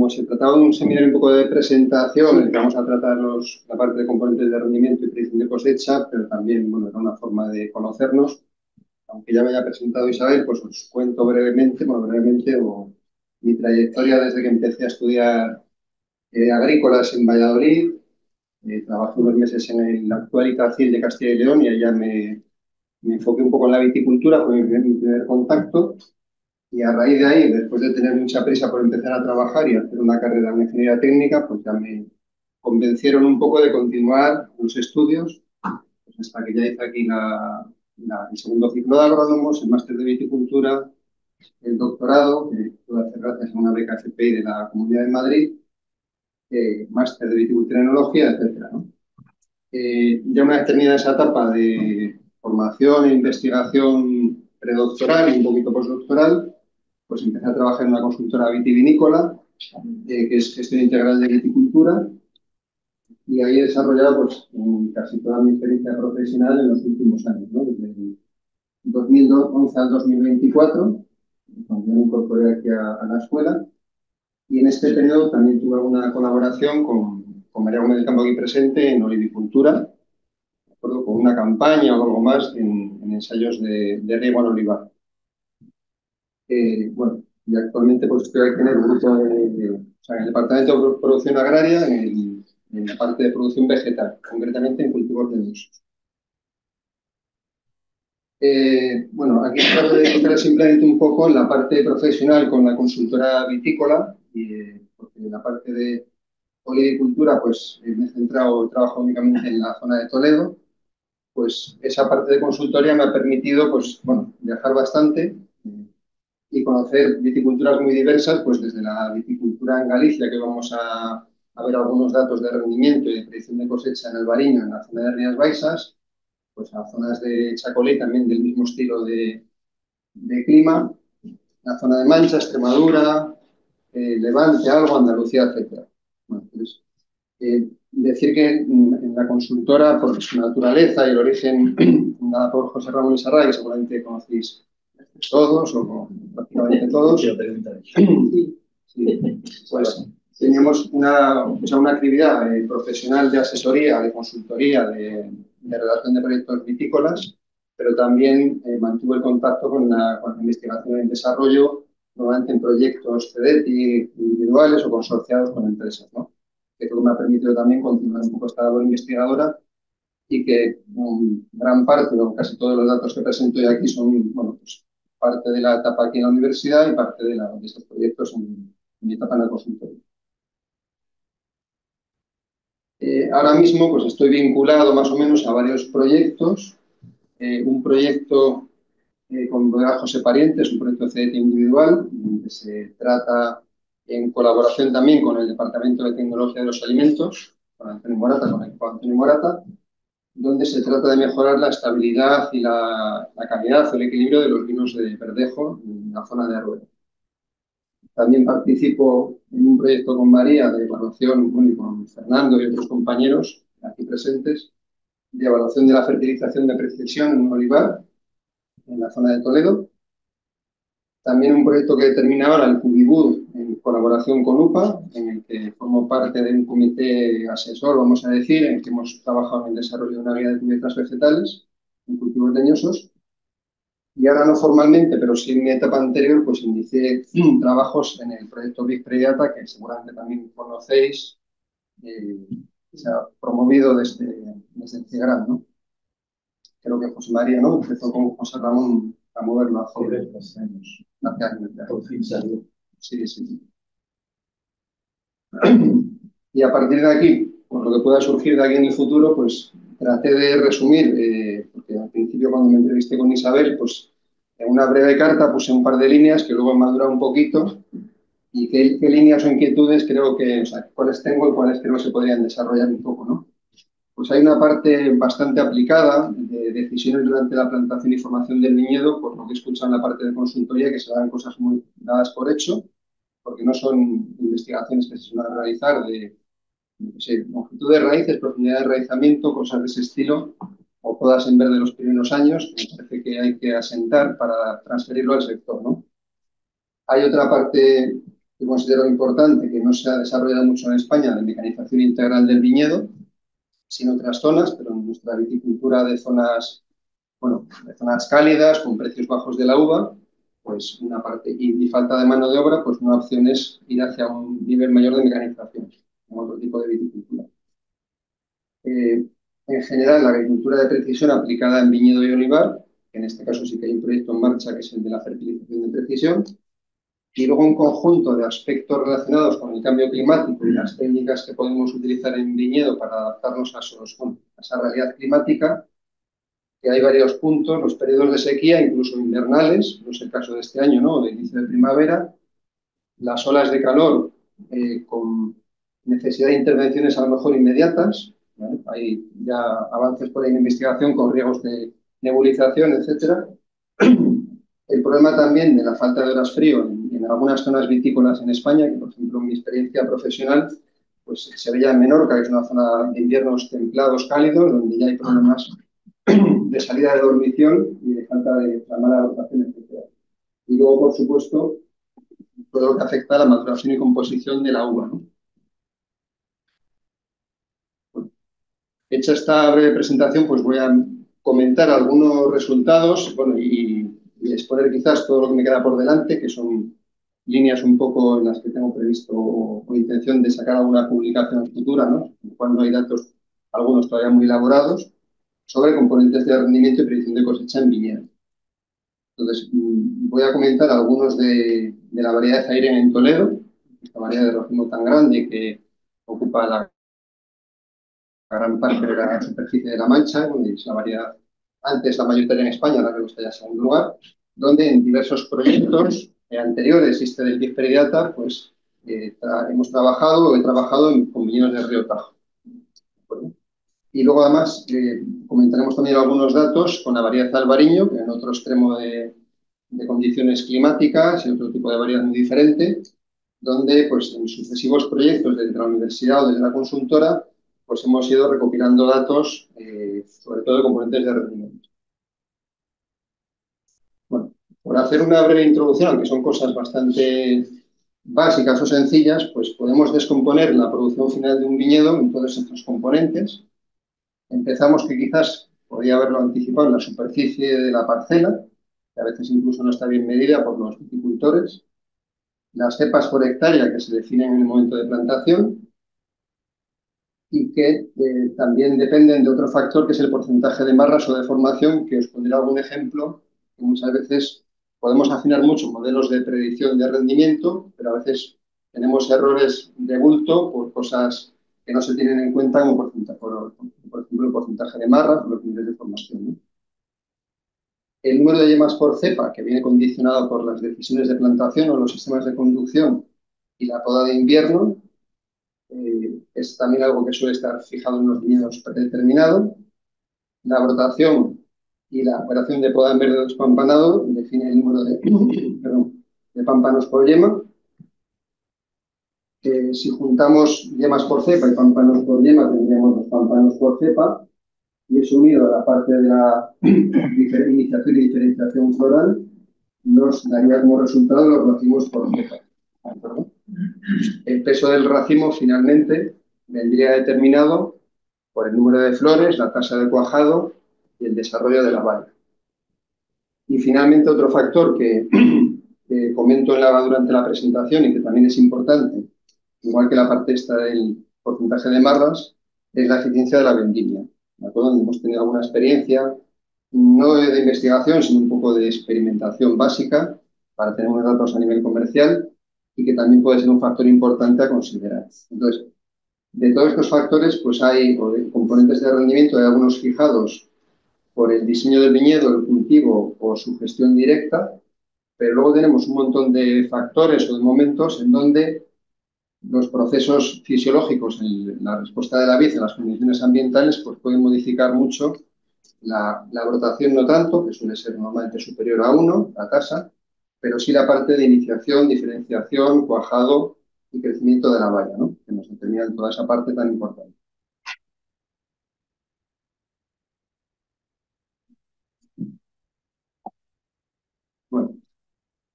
como se trataba de un seminario un poco de presentación, en el que vamos a tratar la parte de componentes de rendimiento y predicción de cosecha, pero también, bueno, era una forma de conocernos. Aunque ya me haya presentado Isabel, pues os cuento brevemente, mi trayectoria desde que empecé a estudiar agrícolas en Valladolid. Trabajé unos meses en el actual Itacil de Castilla y León y allá me enfoqué un poco en la viticultura, fue mi primer contacto. Y a raíz de ahí, después de tener mucha prisa por empezar a trabajar y hacer una carrera en ingeniería técnica, pues ya me convencieron un poco de continuar los estudios, pues hasta que ya hice aquí el segundo ciclo de agrónomos, el máster de viticultura, el doctorado, que pude hacer gracias a una beca FPI de la Comunidad de Madrid, máster de viticultura y enología, etcétera, ¿no? Ya una vez terminada esa etapa de formación e investigación predoctoral y un poquito postdoctoral, pues empecé a trabajar en una consultora vitivinícola, que es gestión integral de viticultura, y ahí he desarrollado pues, casi toda mi experiencia profesional en los últimos años, ¿no? Desde el 2011 al 2024, cuando me incorporé aquí a la escuela, y en este periodo también tuve alguna colaboración con María Gómez del Campo aquí presente en olivicultura, de acuerdo, con una campaña o algo más en ensayos de riego al olivar. Bueno, y actualmente pues estoy aquí en el grupo o sea, en el departamento de producción agraria, en la parte de producción vegetal, concretamente en cultivos de usos. Bueno, aquí trato de entrar simplemente un poco en la parte profesional con la consultora vitícola, porque en la parte de olivicultura pues me he centrado, he trabajado únicamente en la zona de Toledo. Pues esa parte de consultoría me ha permitido pues, bueno, viajar bastante y conocer viticulturas muy diversas, pues desde la viticultura en Galicia, que vamos a ver algunos datos de rendimiento y de predicción de cosecha en Albariño, en la zona de Rías Baixas, pues a zonas de Chacolí también del mismo estilo de clima, la zona de Mancha, Extremadura, Levante, algo, Andalucía, etcétera. Bueno, pues, decir que en la consultora, por su naturaleza y el origen fundada por José Ramón Isarra, que seguramente conocéis todos o prácticamente todos, sí, pues teníamos una actividad profesional de asesoría, de consultoría, de redacción de proyectos vitícolas, pero también mantuve el contacto con la investigación y el desarrollo, normalmente en proyectos CEDETI individuales o consorciados con empresas, ¿no? Que todo me ha permitido también continuar un poco esta labor investigadora y que gran parte o casi todos los datos que presento yo aquí son, bueno, pues parte de la etapa aquí en la universidad y parte de estos proyectos en mi etapa en la consultoría. Ahora mismo pues estoy vinculado más o menos a varios proyectos. Un proyecto con Bodega José Parientes, un proyecto de CDT individual, donde se trata en colaboración también con el Departamento de Tecnología de los Alimentos, con Antonio Morata, con el equipo de Antonio Morata, donde se trata de mejorar la estabilidad y la calidad o el equilibrio de los vinos de Verdejo en la zona de Arueda. También participo en un proyecto con María de evaluación, bueno, y con Fernando y otros compañeros aquí presentes, de evaluación de la fertilización de precisión en un olivar en la zona de Toledo. También un proyecto que termina ahora, el Cubibud, en colaboración con UPA, en el que formo parte de un comité asesor, vamos a decir, en el que hemos trabajado en el desarrollo de una guía de cubiertas vegetales en cultivos leñosos. Y ahora no formalmente, pero sí en mi etapa anterior, pues inicié trabajos en el proyecto Big Predata, que seguramente también conocéis, que se ha promovido desde el CIGRAM, ¿no? Creo que José María, ¿no? Empezó con José Ramón a moverlo hace años. Sí, sí. Y a partir de aquí, por lo que pueda surgir de aquí en el futuro, pues traté de resumir, porque al principio cuando me entrevisté con Isabel, pues en una breve carta puse un par de líneas que luego he madurado un poquito y qué líneas o inquietudes creo que, o sea, cuáles tengo y cuáles creo que se podrían desarrollar un poco, ¿no? Pues hay una parte bastante aplicada de decisiones durante la plantación y formación del viñedo, por lo que he escuchado en la parte de consultoría, que se dan cosas muy dadas por hecho, porque no son investigaciones que se suelen realizar de no sé, longitud de raíces, profundidad de enraizamiento, cosas de ese estilo, o podas en verde de los primeros años, que me parece que hay que asentar para transferirlo al sector, ¿no? Hay otra parte que considero importante, que no se ha desarrollado mucho en España de mecanización integral del viñedo, sino otras zonas, pero en nuestra viticultura de zonas, bueno, de zonas cálidas, con precios bajos de la uva, pues una parte, y falta de mano de obra, pues una opción es ir hacia un nivel mayor de mecanización, en otro tipo de viticultura. Eh, en general, la agricultura de precisión aplicada en viñedo y olivar, que en este caso sí que hay un proyecto en marcha que es el de la fertilización de precisión, y luego un conjunto de aspectos relacionados con el cambio climático y las técnicas que podemos utilizar en viñedo para adaptarnos a esa realidad climática, que hay varios puntos, los periodos de sequía, incluso invernales, no es el caso de este año, ¿no? De inicio de primavera, las olas de calor con necesidad de intervenciones a lo mejor inmediatas, ¿vale? Hay ya avances por ahí en investigación con riesgos de nebulización, etcétera. El problema también de la falta de horas frío en algunas zonas vitícolas en España, que por ejemplo en mi experiencia profesional, pues se veía en Menorca, que es una zona de inviernos templados, cálidos, donde ya hay problemas de salida de dormición y de falta de la mala rotación, etcétera. Y luego, por supuesto, todo lo que afecta a la maduración y composición de la uva, ¿no? Bueno, hecha esta breve presentación, pues voy a comentar algunos resultados, bueno, y exponer quizás todo lo que me queda por delante, que son líneas un poco en las que tengo previsto o intención de sacar alguna publicación futura, ¿no? Cuando hay datos, algunos todavía muy elaborados, sobre componentes de rendimiento y predicción de cosecha en viñedo. Entonces, voy a comentar algunos de la variedad de Zaire en Toledo, esta variedad de racimo tan grande que ocupa la gran parte de la superficie de La Mancha, donde es la variedad antes la mayoritaria en España, la que está ya en segundo lugar, donde en diversos proyectos anteriores, este del Pisperidiata, pues hemos trabajado o he trabajado con viñedos de Río Tajo. ¿De Y luego, además, comentaremos también algunos datos con la variedad albariño, que en otro extremo de condiciones climáticas y otro tipo de variedad muy diferente, donde pues, en sucesivos proyectos desde la universidad o desde la consultora pues, hemos ido recopilando datos, sobre todo de componentes de rendimiento. Bueno, por hacer una breve introducción, aunque son cosas bastante básicas o sencillas, pues podemos descomponer la producción final de un viñedo en todos estos componentes. Empezamos que quizás podría haberlo anticipado en la superficie de la parcela, que a veces incluso no está bien medida por los viticultores, las cepas por hectárea que se definen en el momento de plantación y que también dependen de otro factor que es el porcentaje de marras o de formación, que os pondré algún ejemplo, que muchas veces podemos afinar mucho modelos de predicción de rendimiento, pero a veces tenemos errores de bulto por cosas que no se tienen en cuenta, como por ejemplo el porcentaje de marras o los niveles de formación, ¿no? El número de yemas por cepa, que viene condicionado por las decisiones de plantación o los sistemas de conducción y la poda de invierno, es también algo que suele estar fijado en los viñedos predeterminados. La brotación y la operación de poda en verde despampanado define el número de, perdón, de pámpanos por yema. Si juntamos yemas por cepa y pámpanos por yema, tendríamos los pámpanos por cepa, y eso unido a la parte de la iniciación y diferenciación floral, nos daría como resultado los racimos por cepa. El peso del racimo finalmente vendría determinado por el número de flores, la tasa de cuajado y el desarrollo de la valla. Y finalmente otro factor que comento durante la presentación y que también es importante, igual que la parte esta del porcentaje de marras, es la eficiencia de la vendimia. ¿De acuerdo? Donde hemos tenido alguna experiencia, no de investigación, sino un poco de experimentación básica para tener unos datos a nivel comercial y que también puede ser un factor importante a considerar. Entonces, de todos estos factores, pues hay o de componentes de rendimiento, hay algunos fijados por el diseño del viñedo, el cultivo o su gestión directa, pero luego tenemos un montón de factores o de momentos en donde los procesos fisiológicos en la respuesta de la vid en las condiciones ambientales pues pueden modificar mucho la brotación, no tanto, que suele ser normalmente superior a 1, la tasa, pero sí la parte de iniciación, diferenciación, cuajado y crecimiento de la valla, ¿no? Que nos determina toda esa parte tan importante. Bueno,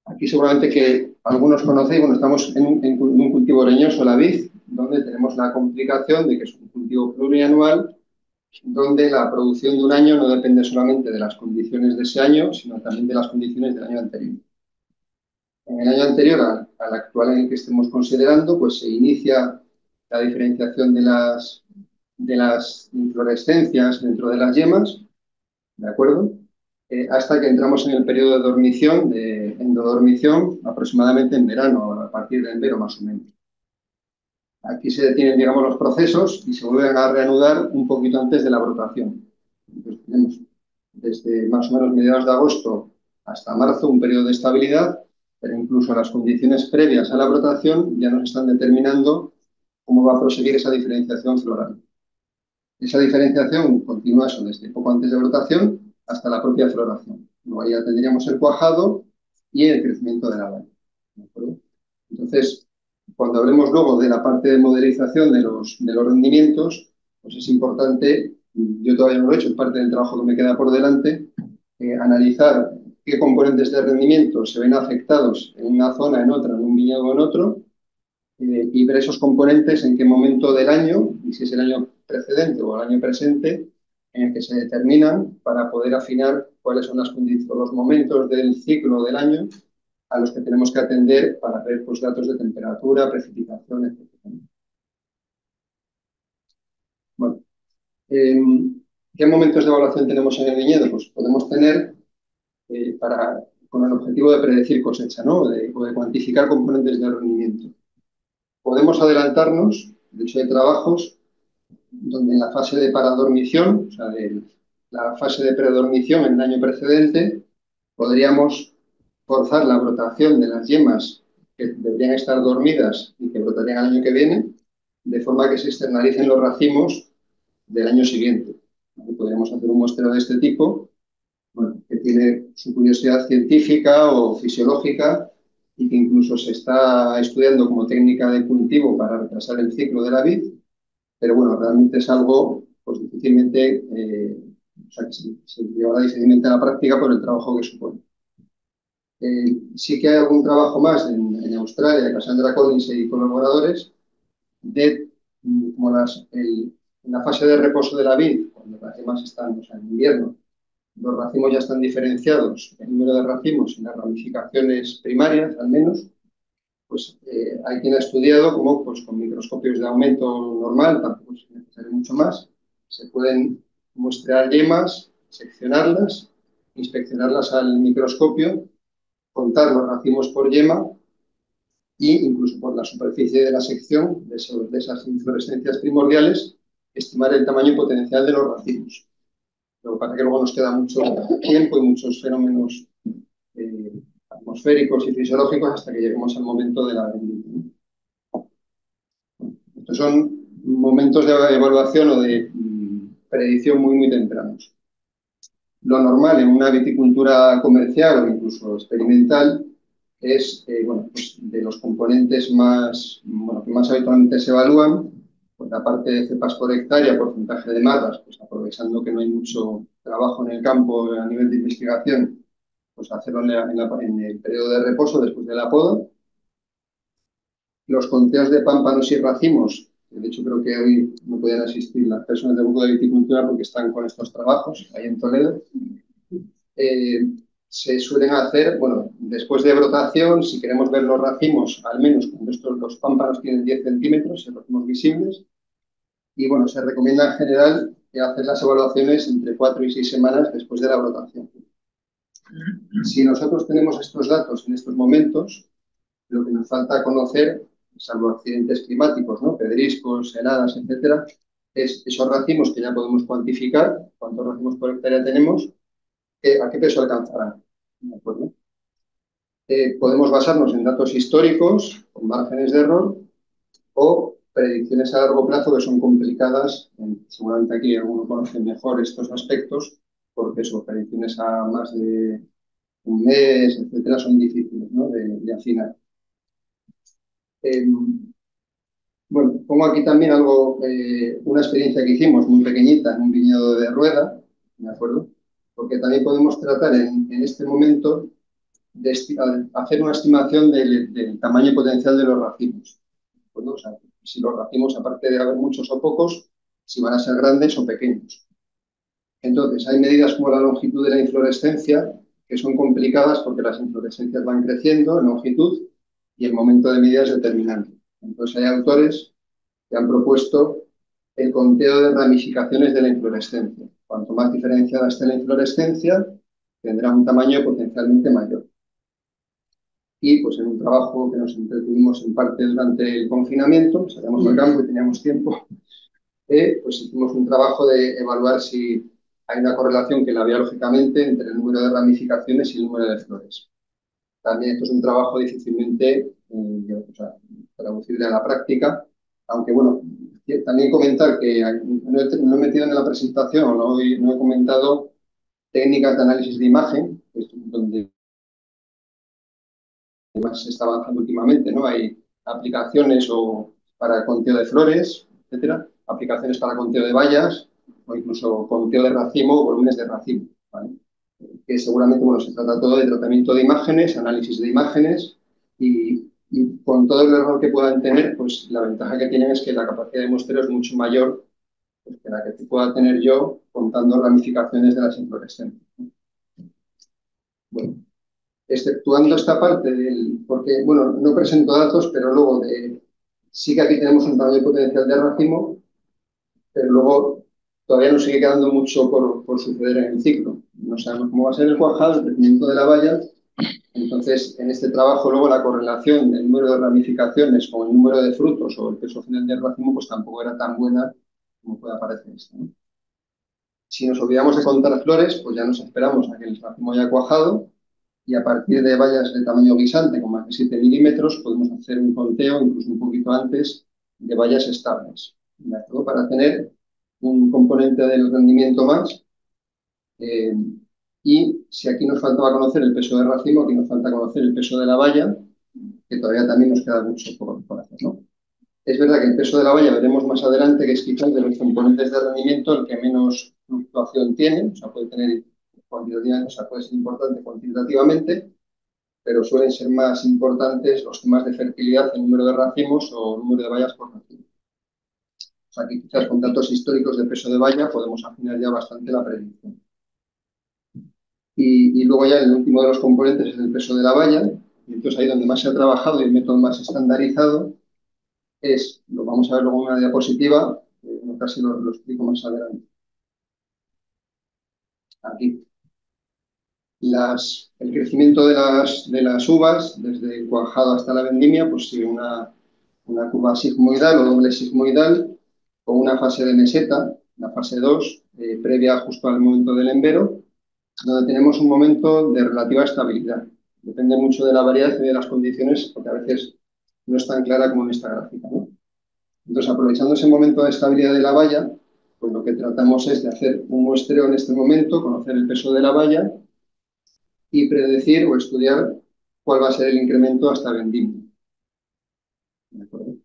aquí Aquí seguramente que algunos conocéis, bueno, estamos en un cultivo leñoso, la vid, donde tenemos la complicación de que es un cultivo plurianual, donde la producción de un año no depende solamente de las condiciones de ese año, sino también de las condiciones del año anterior. En el año anterior al actual en el que estemos considerando, pues se inicia la diferenciación de las inflorescencias dentro de las yemas, ¿de acuerdo? Hasta que entramos en el periodo de dormición, de endodormición, aproximadamente en verano, a partir de enero más o menos. Aquí se detienen, digamos, los procesos y se vuelven a reanudar un poquito antes de la brotación. Entonces tenemos desde más o menos mediados de agosto hasta marzo un periodo de estabilidad, pero incluso las condiciones previas a la brotación ya nos están determinando cómo va a proseguir esa diferenciación floral. Esa diferenciación continúa eso desde poco antes de brotación hasta la propia floración. Luego ya tendríamos el cuajado y el crecimiento de la valla. Entonces, cuando hablemos luego de la parte de modelización de los rendimientos, pues es importante, yo todavía no lo he hecho, es parte del trabajo que me queda por delante, analizar qué componentes de rendimiento se ven afectados en una zona, en otra, en un viñedo o en otro, y ver esos componentes en qué momento del año, y si es el año precedente o el año presente, en el que se determinan para poder afinar cuáles son las condiciones, los momentos del ciclo del año a los que tenemos que atender para ver pues, datos de temperatura, precipitación, etc. Bueno, ¿qué momentos de evaluación tenemos en el viñedo? Pues podemos tener con el objetivo de predecir cosecha, ¿no? O de cuantificar componentes de rendimiento. Podemos adelantarnos, de hecho, de trabajos donde en la fase de paradormición, o sea, de la fase de predormición en el año precedente, podríamos forzar la brotación de las yemas que deberían estar dormidas y que brotarían el año que viene, de forma que se externalicen los racimos del año siguiente. Podríamos hacer un muestreo de este tipo, bueno, que tiene su curiosidad científica o fisiológica y que incluso se está estudiando como técnica de cultivo para retrasar el ciclo de la vid, pero bueno, realmente es algo pues difícilmente, o sea, que se llevará difícilmente a la práctica por el trabajo que supone. Sí que hay algún trabajo más en Australia, de Cassandra Collins y colaboradores, de como en la fase de reposo de la vid, cuando las yemas están, o sea, en invierno, los racimos ya están diferenciados, el número de racimos y las ramificaciones primarias, al menos, pues hay quien ha estudiado cómo pues, con microscopios de aumento normal, tampoco es necesario mucho más, se pueden muestrear yemas, seccionarlas, inspeccionarlas al microscopio, contar los racimos por yema e incluso por la superficie de la sección de esas inflorescencias primordiales, estimar el tamaño potencial de los racimos. Lo que pasa es que luego nos queda mucho tiempo y muchos fenómenos atmosféricos y fisiológicos hasta que lleguemos al momento de la vendimia. Estos son momentos de evaluación o de predicción muy, muy tempranos. Lo normal en una viticultura comercial o incluso experimental es, bueno, pues de los componentes más, bueno, que más habitualmente se evalúan, pues la parte de cepas por hectárea, porcentaje de marras, pues aprovechando que no hay mucho trabajo en el campo a nivel de investigación, pues hacerlo en el periodo de reposo después de la poda. Los conteos de pámpanos y racimos, de hecho creo que hoy no podían asistir las personas del grupo de viticultura porque están con estos trabajos ahí en Toledo. Se suelen hacer, bueno, después de brotación, si queremos ver los racimos, al menos cuando los pámpanos tienen 10 centímetros, los racimos visibles, y bueno, se recomienda en general hacer las evaluaciones entre 4 y 6 semanas después de la brotación. Si nosotros tenemos estos datos en estos momentos, lo que nos falta conocer, salvo accidentes climáticos, ¿no? Pedriscos, heladas, etcétera, es esos racimos que ya podemos cuantificar, cuántos racimos por hectárea tenemos, a qué peso alcanzarán. ¿De acuerdo? Podemos basarnos en datos históricos, con márgenes de error, o predicciones a largo plazo que son complicadas. Seguramente aquí algunos conocen mejor estos aspectos, porque son predicciones a más de un mes, etcétera, son difíciles, ¿no? de afinar. Bueno, pongo aquí también algo, una experiencia que hicimos muy pequeñita en un viñedo de Rueda, ¿de acuerdo? Porque también podemos tratar en este momento al hacer una estimación del tamaño potencial de los racimos. Bueno, o sea, si los racimos, aparte de haber muchos o pocos, si van a ser grandes o pequeños. Entonces, hay medidas como la longitud de la inflorescencia, que son complicadas porque las inflorescencias van creciendo en longitud y el momento de medida es determinante. Entonces, hay autores que han propuesto el conteo de ramificaciones de la inflorescencia. Cuanto más diferenciada esté la inflorescencia, tendrá un tamaño potencialmente mayor. Y pues en un trabajo que nos entretuvimos en parte durante el confinamiento, salíamos al campo y teníamos tiempo, pues hicimos un trabajo de evaluar si hay una correlación que la había lógicamente entre el número de ramificaciones y el número de flores. También esto es un trabajo difícilmente traducible a la práctica, aunque bueno, también comentar que no he metido en la presentación, no he comentado técnicas de análisis de imagen, donde más se está avanzando últimamente, ¿no? Hay aplicaciones para conteo de flores, etcétera, aplicaciones para conteo de bayas, o incluso conteo de racimo o volúmenes de racimo, ¿vale? Que seguramente, bueno, se trata todo de tratamiento de imágenes, análisis de imágenes y con todo el error que puedan tener, pues la ventaja que tienen es que la capacidad de muestreo es mucho mayor, pues, que la que pueda tener yo contando ramificaciones de las inflorescencias. Bueno, exceptuando esta parte porque, bueno, no presento datos, pero luego sí que aquí tenemos un tamaño potencial de racimo, pero luego todavía nos sigue quedando mucho por suceder en el ciclo. No sabemos cómo va a ser el cuajado, el crecimiento de la valla. Entonces, en este trabajo, luego la correlación del número de ramificaciones con el número de frutos o el peso final del racimo, pues tampoco era tan buena como puede parecer esto, ¿no? Si nos olvidamos de contar flores, pues ya nos esperamos a que el racimo haya cuajado y a partir de bayas de tamaño guisante con más de 7 milímetros podemos hacer un conteo, incluso un poquito antes, de bayas estables, ¿de acuerdo? Para tener un componente del rendimiento más. Y si aquí nos faltaba conocer el peso de racimo, aquí nos falta conocer el peso de la baya, que todavía también nos queda mucho por hacer, ¿no? Es verdad que el peso de la valla veremos más adelante que es quizás de los componentes de rendimiento el que menos fluctuación tiene, o sea, puede tener cuantitativamente, o sea, puede ser importante cuantitativamente, pero suelen ser más importantes los temas de fertilidad, el número de racimos o el número de bayas por racimo. O sea, que quizás con datos históricos de peso de valla podemos afinar ya bastante la predicción. Y luego ya el último de los componentes es el peso de la valla, y entonces ahí donde más se ha trabajado y el método más estandarizado lo vamos a ver luego en una diapositiva, casi lo explico más adelante. Aquí. El crecimiento de las uvas, desde el cuajado hasta la vendimia, pues sigue una curva sigmoidal o doble sigmoidal, con una fase de meseta, la fase 2, previa justo al momento del embero, donde tenemos un momento de relativa estabilidad. Depende mucho de la variedad y de las condiciones, porque a veces no es tan clara como en esta gráfica, ¿no? Entonces, aprovechando ese momento de estabilidad de la valla, pues lo que tratamos es de hacer un muestreo en este momento, conocer el peso de la valla y predecir o estudiar cuál va a ser el incremento hasta vendimia. ¿De acuerdo?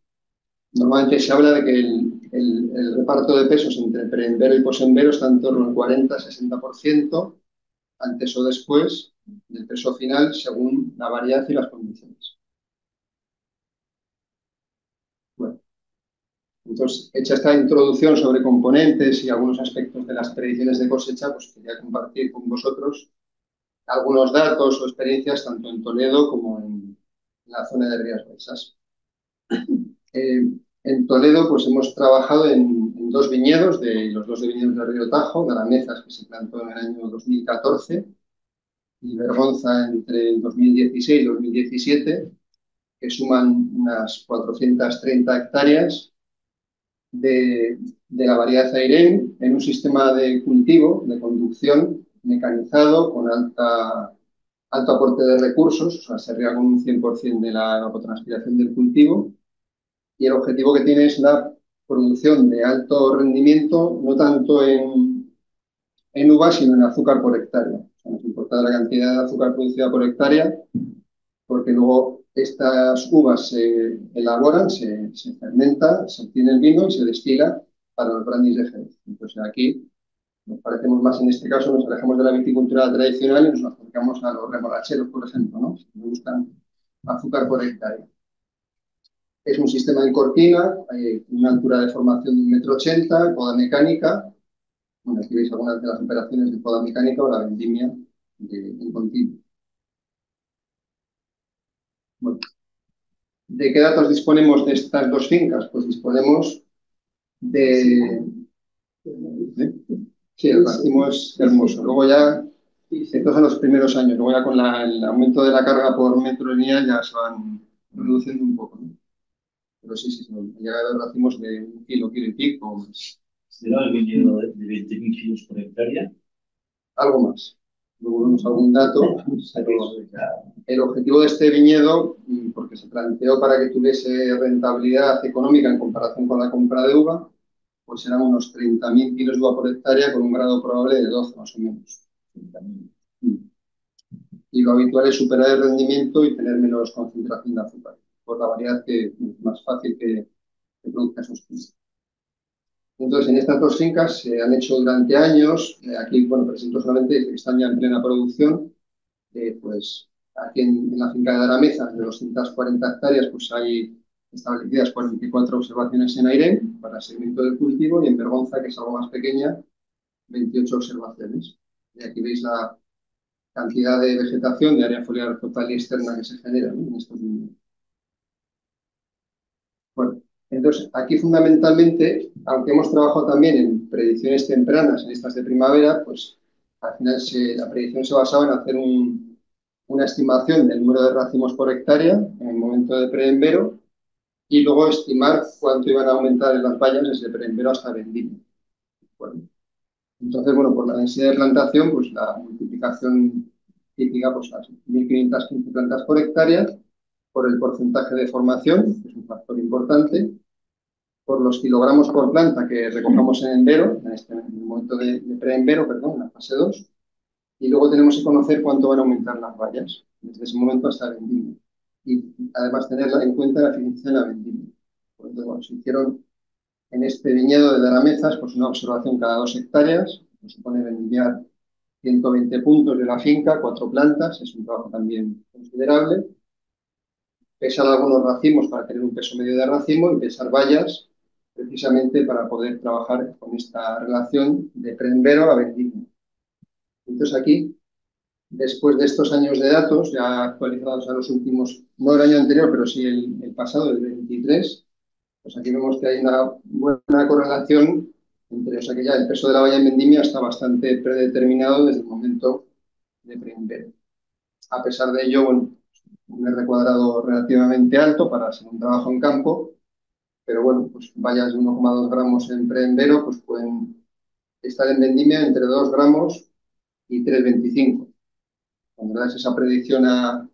Normalmente se habla de que el reparto de pesos entre preenvero y posenvero está en torno al 40-60%, antes o después del peso final, según la variedad y las condiciones. Bueno, entonces, hecha esta introducción sobre componentes y algunos aspectos de las predicciones de cosecha, pues quería compartir con vosotros algunos datos o experiencias tanto en Toledo como en la zona de Rías Baixas. En Toledo pues hemos trabajado en dos viñedos, los dos viñedos de Río Tajo, Garamezas, que se plantó en el año 2014, y Bergonza entre el 2016 y 2017, que suman unas 430 hectáreas de la variedad Airén en un sistema de cultivo, de conducción mecanizado con alto aporte de recursos, o sea, se riega con un 100% de la evapotranspiración del cultivo, y el objetivo que tiene es la producción de alto rendimiento, no tanto en uvas, sino en azúcar por hectárea. O sea, nos importa la cantidad de azúcar producida por hectárea, porque luego estas uvas se elaboran, se fermentan, se obtiene el vino y se destila para los brandies de Jerez. Entonces aquí Nos parecemos más en este caso, nos alejamos de la viticultura tradicional y nos acercamos a los remolacheros, por ejemplo, ¿no? Que buscan azúcar por hectárea. Es un sistema en cortina, hay una altura de formación de 1,80 m, poda mecánica. Bueno, aquí veis algunas de las operaciones de poda mecánica o la vendimia en continuo. Bueno, ¿de qué datos disponemos de estas dos fincas? Pues disponemos de... Sí, el racimo es hermoso. Luego ya, estos son los primeros años, luego ya con el aumento de la carga por metro lineal ya se van reduciendo un poco, ¿no? Pero sí, han llegado a racimos de 1 kilo, kilo y pico o más. ¿Será el viñedo de 20.000 kilos por hectárea? Algo más. Luego vemos algún dato, pero el objetivo de este viñedo, porque se planteó para que tuviese rentabilidad económica en comparación con la compra de uva, pues eran unos 30.000 kilos de uva por hectárea con un grado probable de 12 más o menos. 30.000. Y lo habitual es superar el rendimiento y tener menos concentración de azúcar, por la variedad que es más fácil que produzca esos kilos. Entonces, en estas dos fincas se han hecho durante años, aquí, bueno, presento solamente que están ya en plena producción, pues aquí en la finca de Arameza, de 240 hectáreas, pues hay establecidas 44 observaciones en Airén para seguimiento del cultivo y en Bergonza, que es algo más pequeña, 28 observaciones. Y aquí veis la cantidad de vegetación, de área foliar total y externa que se genera, ¿no?, en estos viñedos. Bueno, entonces aquí fundamentalmente, aunque hemos trabajado también en predicciones tempranas, en estas de primavera, pues al final la predicción se basaba en hacer una estimación del número de racimos por hectárea en el momento de preenvero y luego estimar cuánto iban a aumentar en las vallas desde preenvero hasta vendimia. Bueno, entonces, bueno, por la densidad de plantación, pues la multiplicación típica, pues las 1.515 plantas por hectárea, por el porcentaje de formación, que es un factor importante, por los kilogramos por planta que recogamos en envero, en el momento de preenvero, perdón, en la fase 2, y luego tenemos que conocer cuánto van a aumentar las vallas desde ese momento hasta la vendimia. Y además tenerla en cuenta la eficiencia de la vendimia. Entonces, bueno, se hicieron en este viñedo de Daramezas pues una observación cada 2 hectáreas, que supone vendimiar 120 puntos de la finca, 4 plantas, es un trabajo también considerable. Pesar algunos racimos para tener un peso medio de racimo y pesar vallas precisamente para poder trabajar con esta relación de preenvero a vendimia. Entonces aquí, después de estos años de datos, ya actualizados a los últimos, no el año anterior, pero sí el pasado, el 23, pues aquí vemos que hay una buena correlación entre, o sea que ya el peso de la valla en vendimia está bastante predeterminado desde el momento de preenvero. A pesar de ello, bueno, un R cuadrado relativamente alto para hacer un trabajo en campo, pero bueno, pues vallas de 1,2 gramos en preenvero pues pueden estar en vendimia entre 2 gramos y 3,25. Cuando le das esa predicción a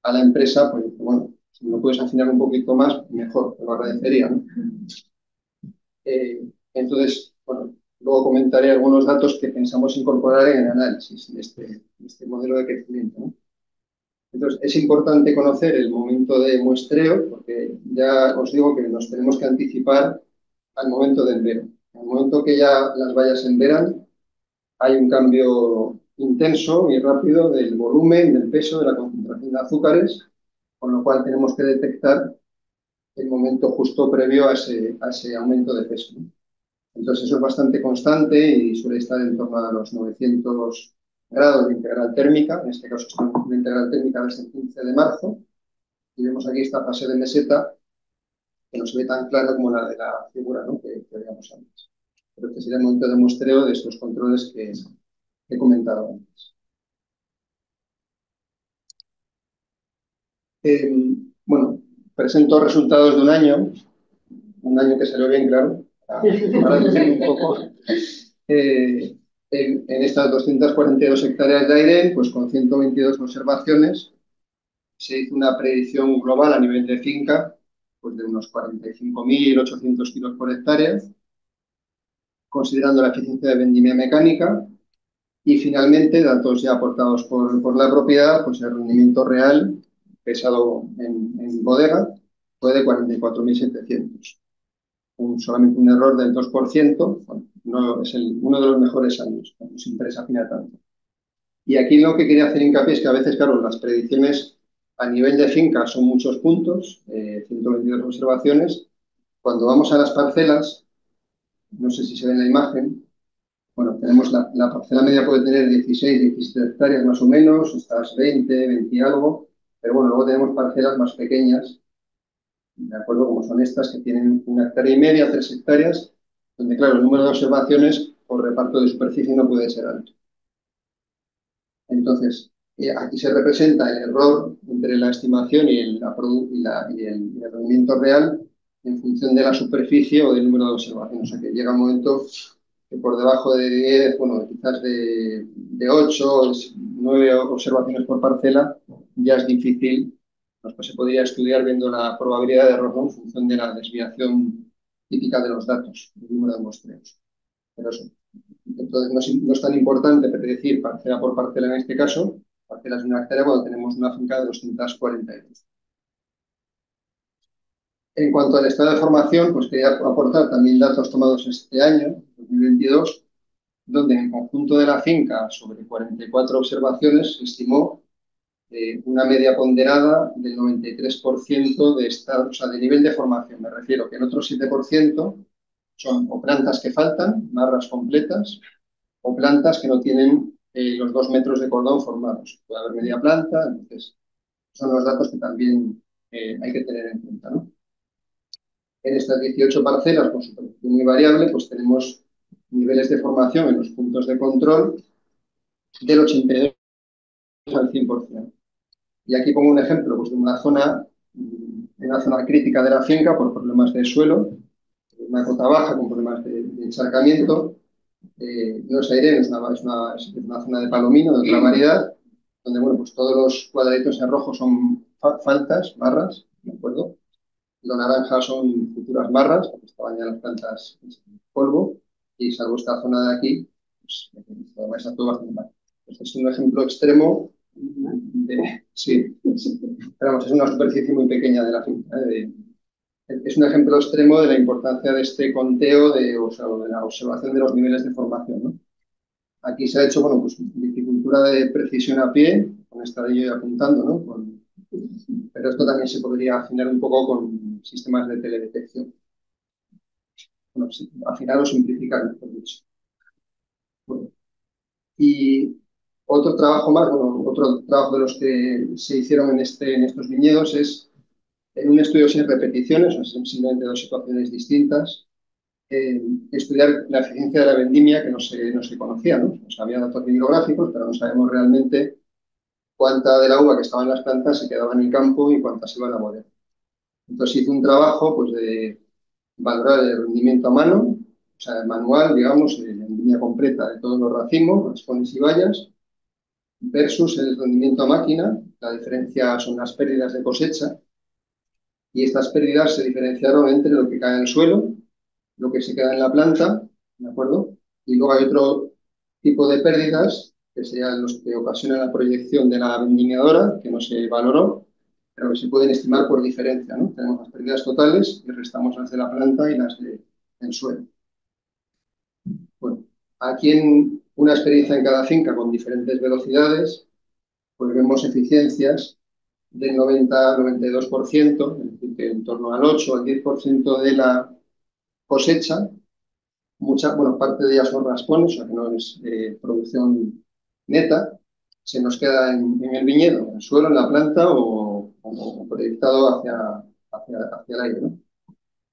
la empresa, pues bueno, si lo puedes afinar un poquito más, mejor, te lo agradecería, ¿no? Entonces, bueno, luego comentaré algunos datos que pensamos incorporar en el análisis de este modelo de crecimiento, ¿no? Entonces, es importante conocer el momento de muestreo, porque ya os digo que nos tenemos que anticipar al momento de envero. En el momento que ya las vallas enveran, hay un cambio intenso y rápido del volumen, del peso, de la concentración de azúcares, con lo cual tenemos que detectar el momento justo previo a ese aumento de peso, ¿no? Entonces eso es bastante constante y suele estar en torno a los 900 grados de integral térmica, en este caso está en integral térmica desde el 15 de marzo, y vemos aquí esta fase de meseta que no se ve tan clara como la de la figura, ¿no?, que veíamos antes. Pero este sería el momento de muestreo de estos controles que he comentado antes. Bueno, presento resultados de un año que salió bien, claro, para decir un poco. En estas 242 hectáreas de aire, pues con 122 observaciones, se hizo una predicción global a nivel de finca, pues de unos 45.800 kilos por hectárea, considerando la eficiencia de vendimia mecánica, y finalmente, datos ya aportados por la propiedad, pues el rendimiento real, pesado en bodega, fue de 44.700. Solamente un error del 2%, bueno, no, es uno de los mejores años, no se desafina tanto. Y aquí lo que quería hacer hincapié es que a veces, claro, las predicciones a nivel de finca son muchos puntos, 122 observaciones. Cuando vamos a las parcelas, no sé si se ve en la imagen, bueno, tenemos la parcela media puede tener 16, 17 hectáreas más o menos, estas 20, 20 y algo, pero bueno, luego tenemos parcelas más pequeñas, de acuerdo, como son estas, que tienen 1,5 hectáreas, 3 hectáreas, donde claro, el número de observaciones por reparto de superficie no puede ser alto. Entonces, aquí se representa el error entre la estimación y el rendimiento real en función de la superficie o del número de observaciones. O sea, que llega un momento que por debajo de 10, bueno, quizás de 8 o 9 observaciones por parcela, ya es difícil. Pues se podría estudiar viendo la probabilidad de error, ¿no? En función de la desviación típica de los datos, el número de muestreos. Pero eso, entonces no es tan importante predecir parcela por parcela en este caso, parcelas de 1 hectárea cuando tenemos una finca de 242. En cuanto al estado de formación, pues quería aportar también datos tomados este año, 2022, donde en el conjunto de la finca, sobre 44 observaciones, se estimó una media ponderada del 93% de estado, o sea, de nivel de formación. Me refiero que el otro 7% son o plantas que faltan, marras completas, o plantas que no tienen los 2 metros de cordón formados. Puede haber media planta, entonces son los datos que también hay que tener en cuenta, ¿no? En estas 18 parcelas con superficie muy variable, pues tenemos niveles de formación en los puntos de control del 82 al 100%. Y aquí pongo un ejemplo pues, de en una zona crítica de la finca por problemas de suelo, una cota baja con problemas de encharcamiento. No es aire, es una zona de palomino de otra variedad, donde bueno, pues todos los cuadraditos en rojo son faltas, barras, ¿de acuerdo? Lo naranja son futuras barras, porque estaban ya las plantas en polvo, y salvo esta zona de aquí, pues está todo bastante mal. Este es un ejemplo extremo sí, pero vamos, es una superficie muy pequeña de la finca. Es un ejemplo extremo de la importancia de este conteo o sea, de la observación de los niveles de formación, ¿no? Aquí se ha hecho, bueno, pues viticultura de precisión a pie, con esta yo apuntando, ¿no? Pero esto también se podría afinar un poco con sistemas de teledetección. Bueno, afinar o simplificar, mejor dicho. Bueno, y otro trabajo más, bueno, otro trabajo de los que se hicieron en estos viñedos es en un estudio sin repeticiones, o sea, simplemente dos situaciones distintas, estudiar la eficiencia de la vendimia que no se conocía, ¿no? O sea, había datos bibliográficos, pero no sabemos realmente cuánta de la uva que estaba en las plantas se quedaba en el campo y cuánta se iba a la bodega. Entonces hice un trabajo pues, de valorar el rendimiento a mano, o sea, manual, digamos, la vendimia completa de todos los racimos, raspones y bayas, versus el rendimiento a máquina. La diferencia son las pérdidas de cosecha, y estas pérdidas se diferenciaron entre lo que cae en el suelo, lo que se queda en la planta, ¿de acuerdo? Y luego hay otro tipo de pérdidas, que serían los que ocasionan la proyección de la vendimiadora, que no se valoró, pero que se pueden estimar por diferencia, ¿no? Tenemos las pérdidas totales y restamos las de la planta y las del suelo. Bueno, aquí en una experiencia en cada finca con diferentes velocidades, pues vemos eficiencias del 90-92%, es decir, que en torno al 8 al 10% de la cosecha, bueno, parte de ellas son raspones, o sea que no es producción neta, se nos queda en el viñedo, en el suelo, en la planta o proyectado hacia el aire, ¿no?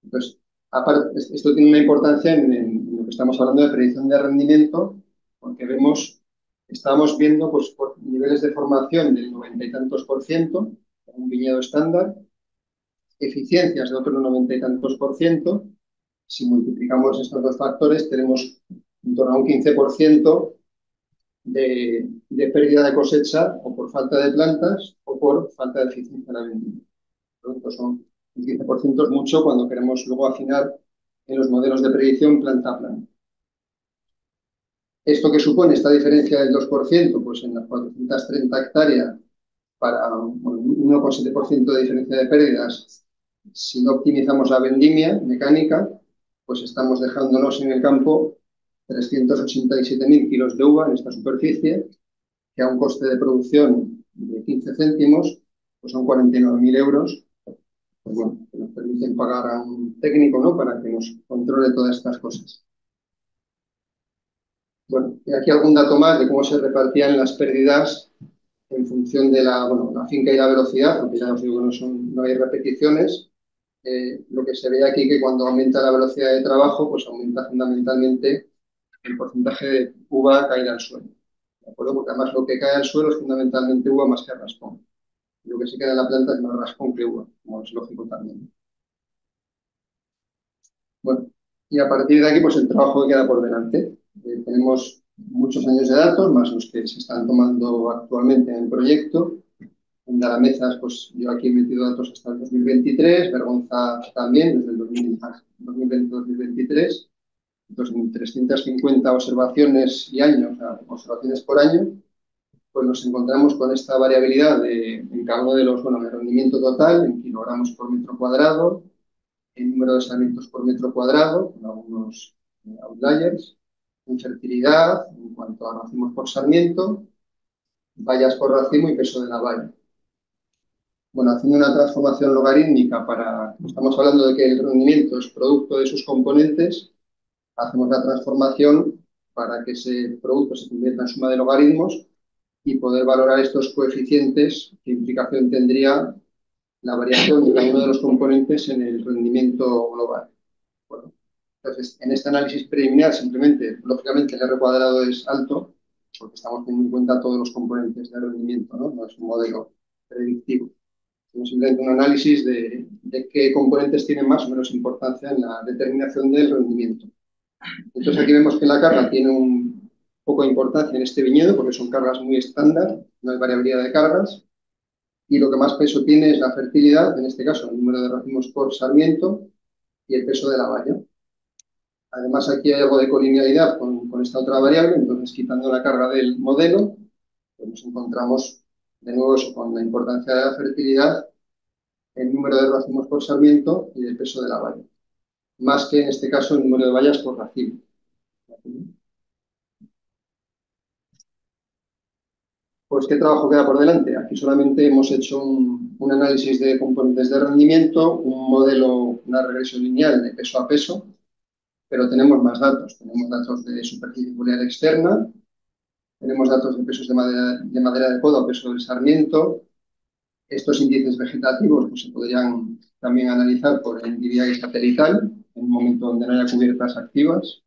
Entonces, aparte, esto tiene una importancia en lo que estamos hablando de predicción de rendimiento, porque estamos viendo pues, por niveles de formación del 90 y tantos por ciento, en un viñedo estándar, eficiencias de otro 90 y tantos por ciento. Si multiplicamos estos dos factores, tenemos en torno a un 15% de pérdida de cosecha o por falta de plantas o por falta de eficiencia en la vendimia. Son un 15% es mucho cuando queremos luego afinar en los modelos de predicción planta a planta. ¿Esto qué supone esta diferencia del 2%? Pues en las 430 hectáreas para un 1,7% de diferencia de pérdidas, si no optimizamos la vendimia mecánica, pues estamos dejándonos en el campo 387.000 kilos de uva en esta superficie, que a un coste de producción de 15 céntimos, pues son 49.000 euros, pues bueno, que nos permiten pagar a un técnico, ¿no?, para que nos controle todas estas cosas. Bueno, y aquí algún dato más de cómo se repartían las pérdidas en función de la finca y la velocidad, porque ya os digo que no hay repeticiones. Lo que se ve aquí que cuando aumenta la velocidad de trabajo, pues aumenta fundamentalmente el porcentaje de uva caída al suelo. ¿De acuerdo? Porque además lo que cae al suelo es fundamentalmente uva más que raspón. Lo que se queda en la planta es más raspón que uva, como es lógico también. Bueno, y a partir de aquí, pues el trabajo que queda por delante. Tenemos muchos años de datos, más los que se están tomando actualmente en el proyecto. En Daramezas, pues yo aquí he metido datos hasta el 2023, Bergonza también, desde el 2020-2023, 2.350 observaciones y años, o sea, observaciones por año, pues nos encontramos con esta variabilidad en cada uno de los, bueno, el rendimiento total en kilogramos por metro cuadrado, el número de sarmientos por metro cuadrado, con algunos outliers, en fertilidad, en cuanto a racimos por sarmiento, vallas por racimo y peso de la valla. Bueno, haciendo una transformación logarítmica estamos hablando de que el rendimiento es producto de sus componentes, hacemos la transformación para que ese producto se convierta en suma de logaritmos y poder valorar estos coeficientes, qué implicación tendría la variación de cada uno de los componentes en el rendimiento global. Bueno, entonces, en este análisis preliminar, simplemente, lógicamente, el R cuadrado es alto, porque estamos teniendo en cuenta todos los componentes de rendimiento, ¿no? No es un modelo predictivo. Es simplemente un análisis de qué componentes tienen más o menos importancia en la determinación del rendimiento. Entonces, aquí vemos que la carga tiene un poco de importancia en este viñedo, porque son cargas muy estándar, no hay variabilidad de cargas, y lo que más peso tiene es la fertilidad, en este caso el número de racimos por sarmiento y el peso de la valla. Además, aquí hay algo de colinealidad con esta otra variable, entonces quitando la carga del modelo, pues nos encontramos de nuevo eso, con la importancia de la fertilidad, el número de racimos por sarmiento y el peso de la valla, más que en este caso el número de vallas por racimo. Pues, ¿qué trabajo queda por delante? Aquí solamente hemos hecho un análisis de componentes de rendimiento, un modelo, una regresión lineal de peso a peso, pero tenemos más datos. Tenemos datos de superficie foliar externa, tenemos datos de pesos de madera de poda o peso del sarmiento. Estos índices vegetativos pues, se podrían también analizar por el DVI satelital, en un momento donde no haya cubiertas activas.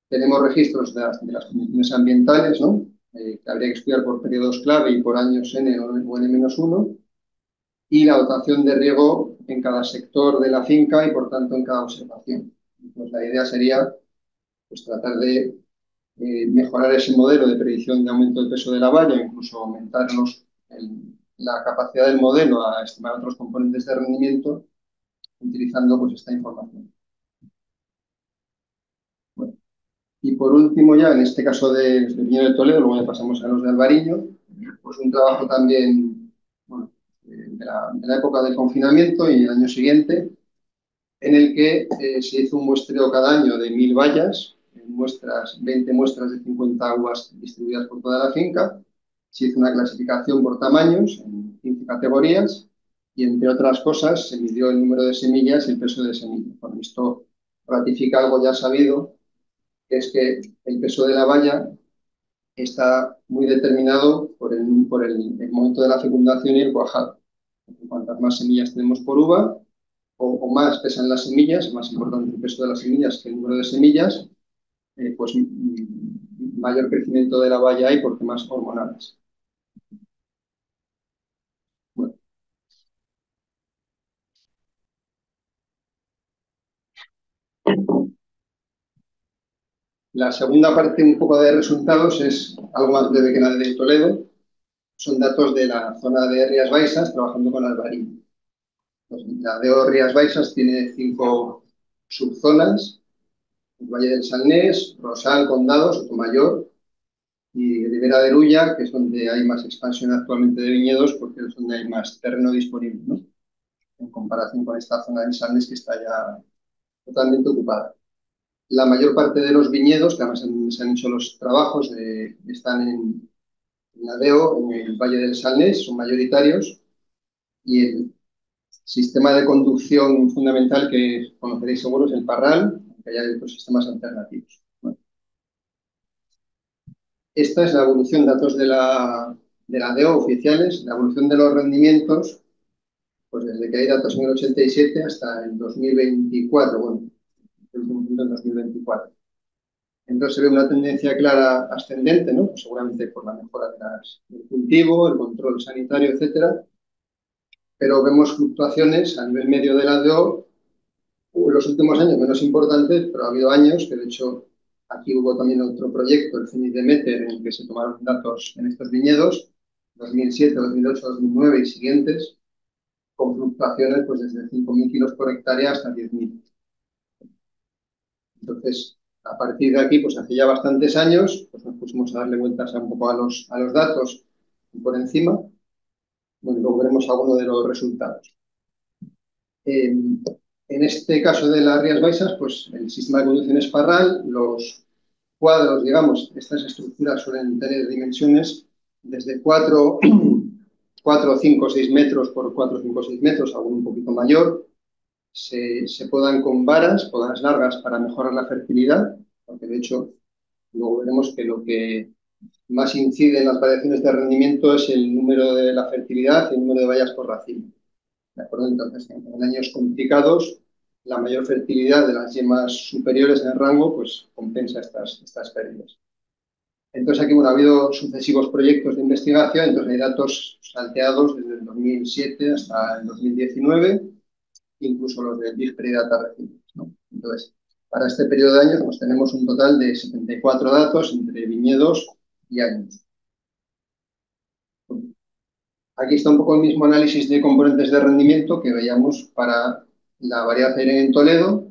Tenemos registros de las condiciones ambientales, ¿no? Que habría que estudiar por periodos clave y por años N o N-1, y la dotación de riego en cada sector de la finca y, por tanto, en cada observación. Entonces, la idea sería pues, tratar de mejorar ese modelo de predicción de aumento del peso de la valla, incluso aumentar la capacidad del modelo a estimar otros componentes de rendimiento utilizando pues, esta información. Bueno, y por último, ya en este caso del viñedo de Toledo, luego ya pasamos a los de Albariño, pues un trabajo también bueno, de la época del confinamiento y el año siguiente, en el que se hizo un muestreo cada año de 1.000 vallas, 20 muestras de 50 uvas distribuidas por toda la finca. Se hizo una clasificación por tamaños en 15 categorías y, entre otras cosas, se midió el número de semillas y el peso de semillas. Bueno, esto ratifica algo ya sabido, que es que el peso de la valla está muy determinado por el momento de la fecundación y el cuajado. Cuantas más semillas tenemos por uva, o más pesan las semillas, más importante el peso de las semillas que el número de semillas, pues mayor crecimiento de la valla hay por temas hormonales. Bueno, la segunda parte, un poco de resultados, es algo más breve que la de Toledo. Son datos de la zona de Rías Baixas, trabajando con Albariño. Pues, la de Rías Baixas tiene 5 subzonas: el Valle del Salnés, Rosal, Condado, Sotomayor y Ribera de Luya, que es donde hay más expansión actualmente de viñedos, porque es donde hay más terreno disponible, ¿no?, en comparación con esta zona del Salnés, que está ya totalmente ocupada. La mayor parte de los viñedos, que además se han hecho los trabajos, están en Adeo, en el Valle del Salnés, son mayoritarios, y el sistema de conducción fundamental que conoceréis seguro es el Parral, aunque hay otros sistemas alternativos. Bueno, esta es la evolución de datos de la DEO oficiales, la evolución de los rendimientos, pues desde que hay datos en el 87 hasta el 2024, bueno, el último punto en 2024. Entonces se ve una tendencia clara ascendente, ¿no? Pues seguramente por la mejora del cultivo, el control sanitario, etcétera, pero vemos fluctuaciones a nivel medio de la DO en los últimos años menos importantes, pero ha habido años que de hecho aquí hubo también otro proyecto, el CENIT de Meter, en el que se tomaron datos en estos viñedos, 2007, 2008, 2009 y siguientes, con fluctuaciones pues desde 5.000 kilos por hectárea hasta 10.000. Entonces, a partir de aquí, pues hace ya bastantes años, pues nos pusimos a darle vueltas un poco a los datos por encima. Bueno, luego veremos algunos de los resultados. En este caso de las Rías Baixas, pues el sistema de conducción es Parral, los cuadros, digamos, estas estructuras suelen tener dimensiones desde 4, 5, 6 metros por 4, 5, 6 metros, algo un poquito mayor. Se podan con podas largas para mejorar la fertilidad, porque de hecho luego veremos que lo que más incide en las variaciones de rendimiento es el número de la fertilidad y el número de bayas por racimo. ¿De acuerdo? Entonces, en años complicados, la mayor fertilidad de las yemas superiores en el rango pues, compensa estas pérdidas. Entonces, aquí bueno, ha habido sucesivos proyectos de investigación, entonces hay datos salteados desde el 2007 hasta el 2019, incluso los del Big Data recientes, ¿no? Entonces, para este periodo de años pues, tenemos un total de 74 datos entre viñedos y años. Aquí está un poco el mismo análisis de componentes de rendimiento que veíamos para la variedad Aire en Toledo,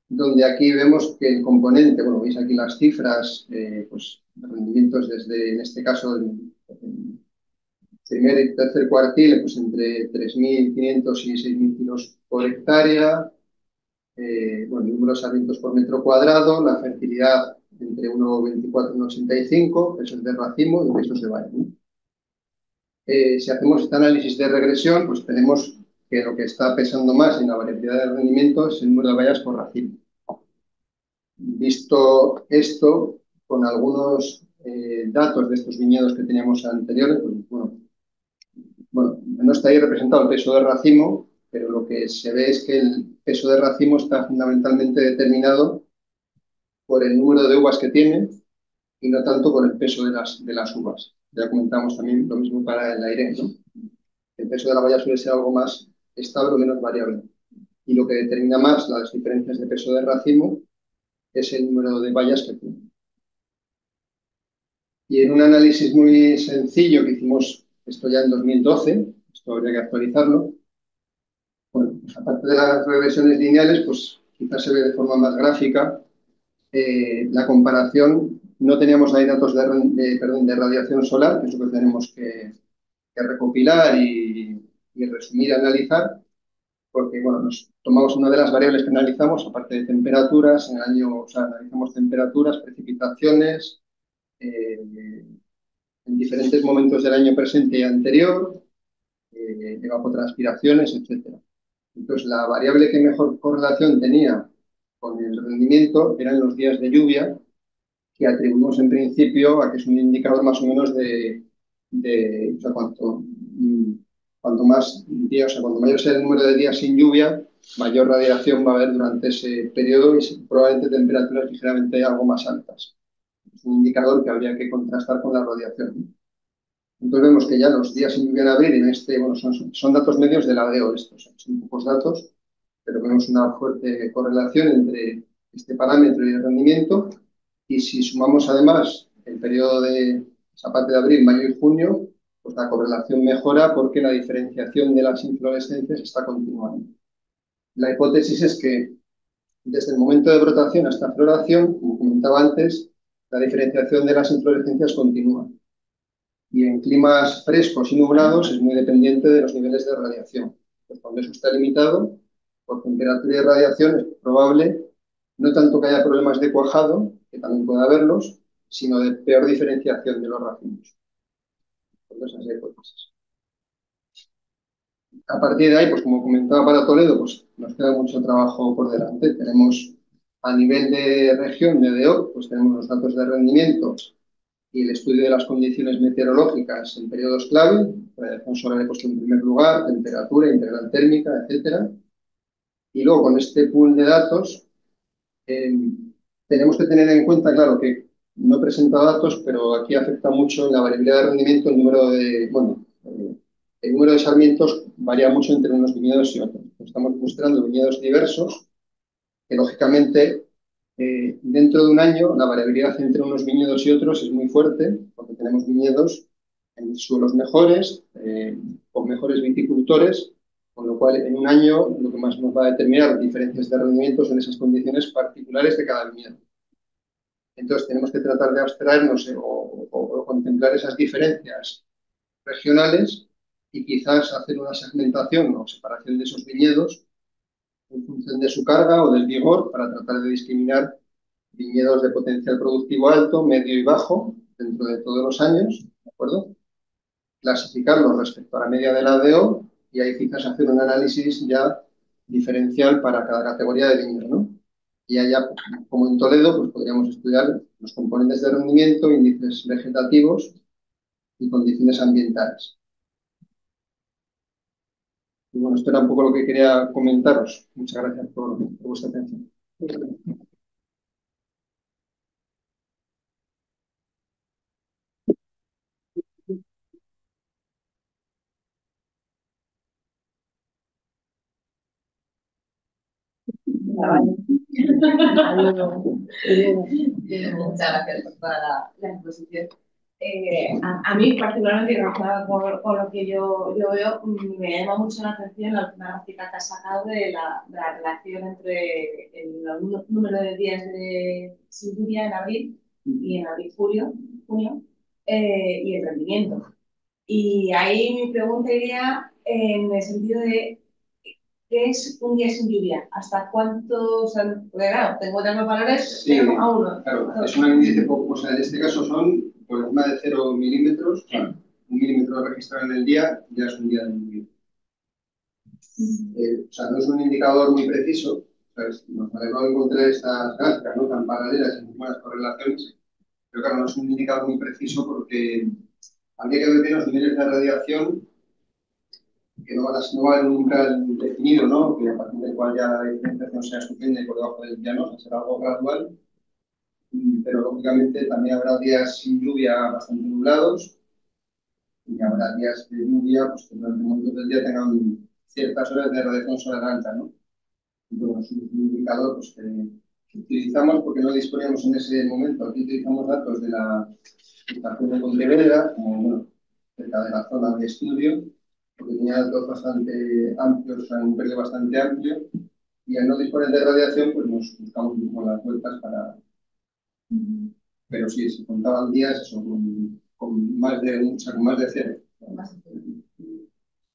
donde aquí vemos que el componente, bueno, veis aquí las cifras, pues rendimientos desde, en este caso, el primer y tercer cuartil, pues entre 3.500 y 6.000 kilos por hectárea, bueno, número de sarmientos por metro cuadrado, la fertilidad entre 1,24 y 1,85, pesos de racimo y pesos de valle, ¿no? Si hacemos este análisis de regresión, pues tenemos que lo que está pesando más en la variabilidad de rendimiento es el número de bayas por racimo. Visto esto, con algunos datos de estos viñedos que teníamos anteriores, pues, bueno, no está ahí representado el peso de racimo, pero lo que se ve es que el peso de racimo está fundamentalmente determinado por el número de uvas que tiene y no tanto por el peso de las uvas. Ya comentamos también lo mismo para el aire, ¿no? El peso de la baya suele ser algo más estable o menos variable. Y lo que determina más las diferencias de peso de racimo es el número de bayas que tiene. Y en un análisis muy sencillo que hicimos, esto ya en 2012, esto habría que actualizarlo, bueno, pues aparte de las regresiones lineales, pues quizás se ve de forma más gráfica la comparación. No teníamos ahí datos de radiación solar, que es lo que tenemos que recopilar y resumir y analizar, porque bueno, nos tomamos una de las variables que analizamos, aparte de temperaturas, en el año, o sea, analizamos temperaturas, precipitaciones, en diferentes momentos del año presente y anterior, evapotranspiraciones, etcétera. Entonces, la variable que mejor correlación tenía con el rendimiento eran los días de lluvia, que atribuimos en principio a que es un indicador más o menos o sea, cuanto más días, o sea, cuanto mayor sea el número de días sin lluvia, mayor radiación va a haber durante ese periodo y probablemente temperaturas ligeramente algo más altas. Es un indicador que habría que contrastar con la radiación. Entonces vemos que ya los días sin lluvia en abril, en este, bueno, son datos medios de la DEO estos, son pocos datos, pero vemos una fuerte correlación entre este parámetro y el rendimiento. Y si sumamos además el periodo de esa parte de abril, mayo y junio, pues la correlación mejora porque la diferenciación de las inflorescencias está continuando. La hipótesis es que desde el momento de brotación hasta floración, como comentaba antes, la diferenciación de las inflorescencias continúa. Y en climas frescos y nublados es muy dependiente de los niveles de radiación. Pues cuando eso está limitado por temperatura y radiación, es probable No tanto que haya problemas de cuajado, que también puede haberlos, sino de peor diferenciación de los racimos. Entonces, esas hipótesis. A partir de ahí, pues como comentaba para Toledo, pues nos queda mucho trabajo por delante. Tenemos a nivel de región, de DEO, pues tenemos los datos de rendimiento y el estudio de las condiciones meteorológicas en periodos clave, radiación solar he puesto en primer lugar, temperatura, integral térmica, etcétera. Y luego con este pool de datos eh, tenemos que tener en cuenta, claro, que no he presentado datos, pero aquí afecta mucho en la variabilidad de rendimiento el número de, bueno, el número de sarmientos varía mucho entre unos viñedos y otros. Estamos mostrando viñedos diversos, que lógicamente dentro de un año la variabilidad entre unos viñedos y otros es muy fuerte, porque tenemos viñedos en suelos mejores, con mejores viticultores, con lo cual en un año lo que más nos va a determinar diferencias de rendimientos en esas condiciones particulares de cada viñedo. Entonces tenemos que tratar de abstraernos o contemplar esas diferencias regionales y quizás hacer una segmentación o separación de esos viñedos en función de su carga o del vigor para tratar de discriminar viñedos de potencial productivo alto, medio y bajo dentro de todos los años, ¿de acuerdo? Clasificarlos respecto a la media de la DO y ahí quizás hacer un análisis ya diferencial para cada categoría de viñedo, ¿no? Y allá, como en Toledo, pues podríamos estudiar los componentes de rendimiento, índices vegetativos y condiciones ambientales. Y bueno, esto era un poco lo que quería comentaros. Muchas gracias por vuestra atención. Muchas gracias por toda la exposición. A mí, particularmente, relacionado con lo que yo veo, me llama mucho la atención la última gráfica que has sacado de la relación entre el número de días de sin lluvia en abril y en abril-junio y el rendimiento. Y ahí mi pregunta iría en el sentido de ¿qué es un día sin lluvia? ¿Hasta cuánto? O sea, porque claro, tengo tantos valores, Sí, pero a uno. claro, es un índice poco, o sea, en este caso son por encima de 0 milímetros, o sea, un milímetro registrado en el día ya es un día de lluvia. O sea, no es un indicador muy preciso, ¿sabes? Nos alegró encontrar estas gráficas, ¿no? Tan paralelas y con buenas correlaciones, pero claro, no es un indicador muy preciso porque habría que ver bien los niveles de radiación que no va a haber un umbral definido, ¿no? Que a partir del cual ya la diferenciación sea estupenda y por debajo del llano, o sea, será algo gradual, pero lógicamente también habrá días sin lluvia bastante nublados y habrá días de lluvia pues, que durante momentos del día tengan ciertas horas de radiación solar alta, ¿no? Y bueno, es un indicador pues, que utilizamos porque no disponíamos en ese momento. Aquí utilizamos datos de la estación de Pontevedra, como bueno, cerca de la zona de estudio, porque tenía datos bastante amplios, o sea, un periodo bastante amplio, y al no disponer de radiación, pues nos buscamos un poco las vueltas para. Pero sí, se contaban días eso, con más de, o sea, con más de cero.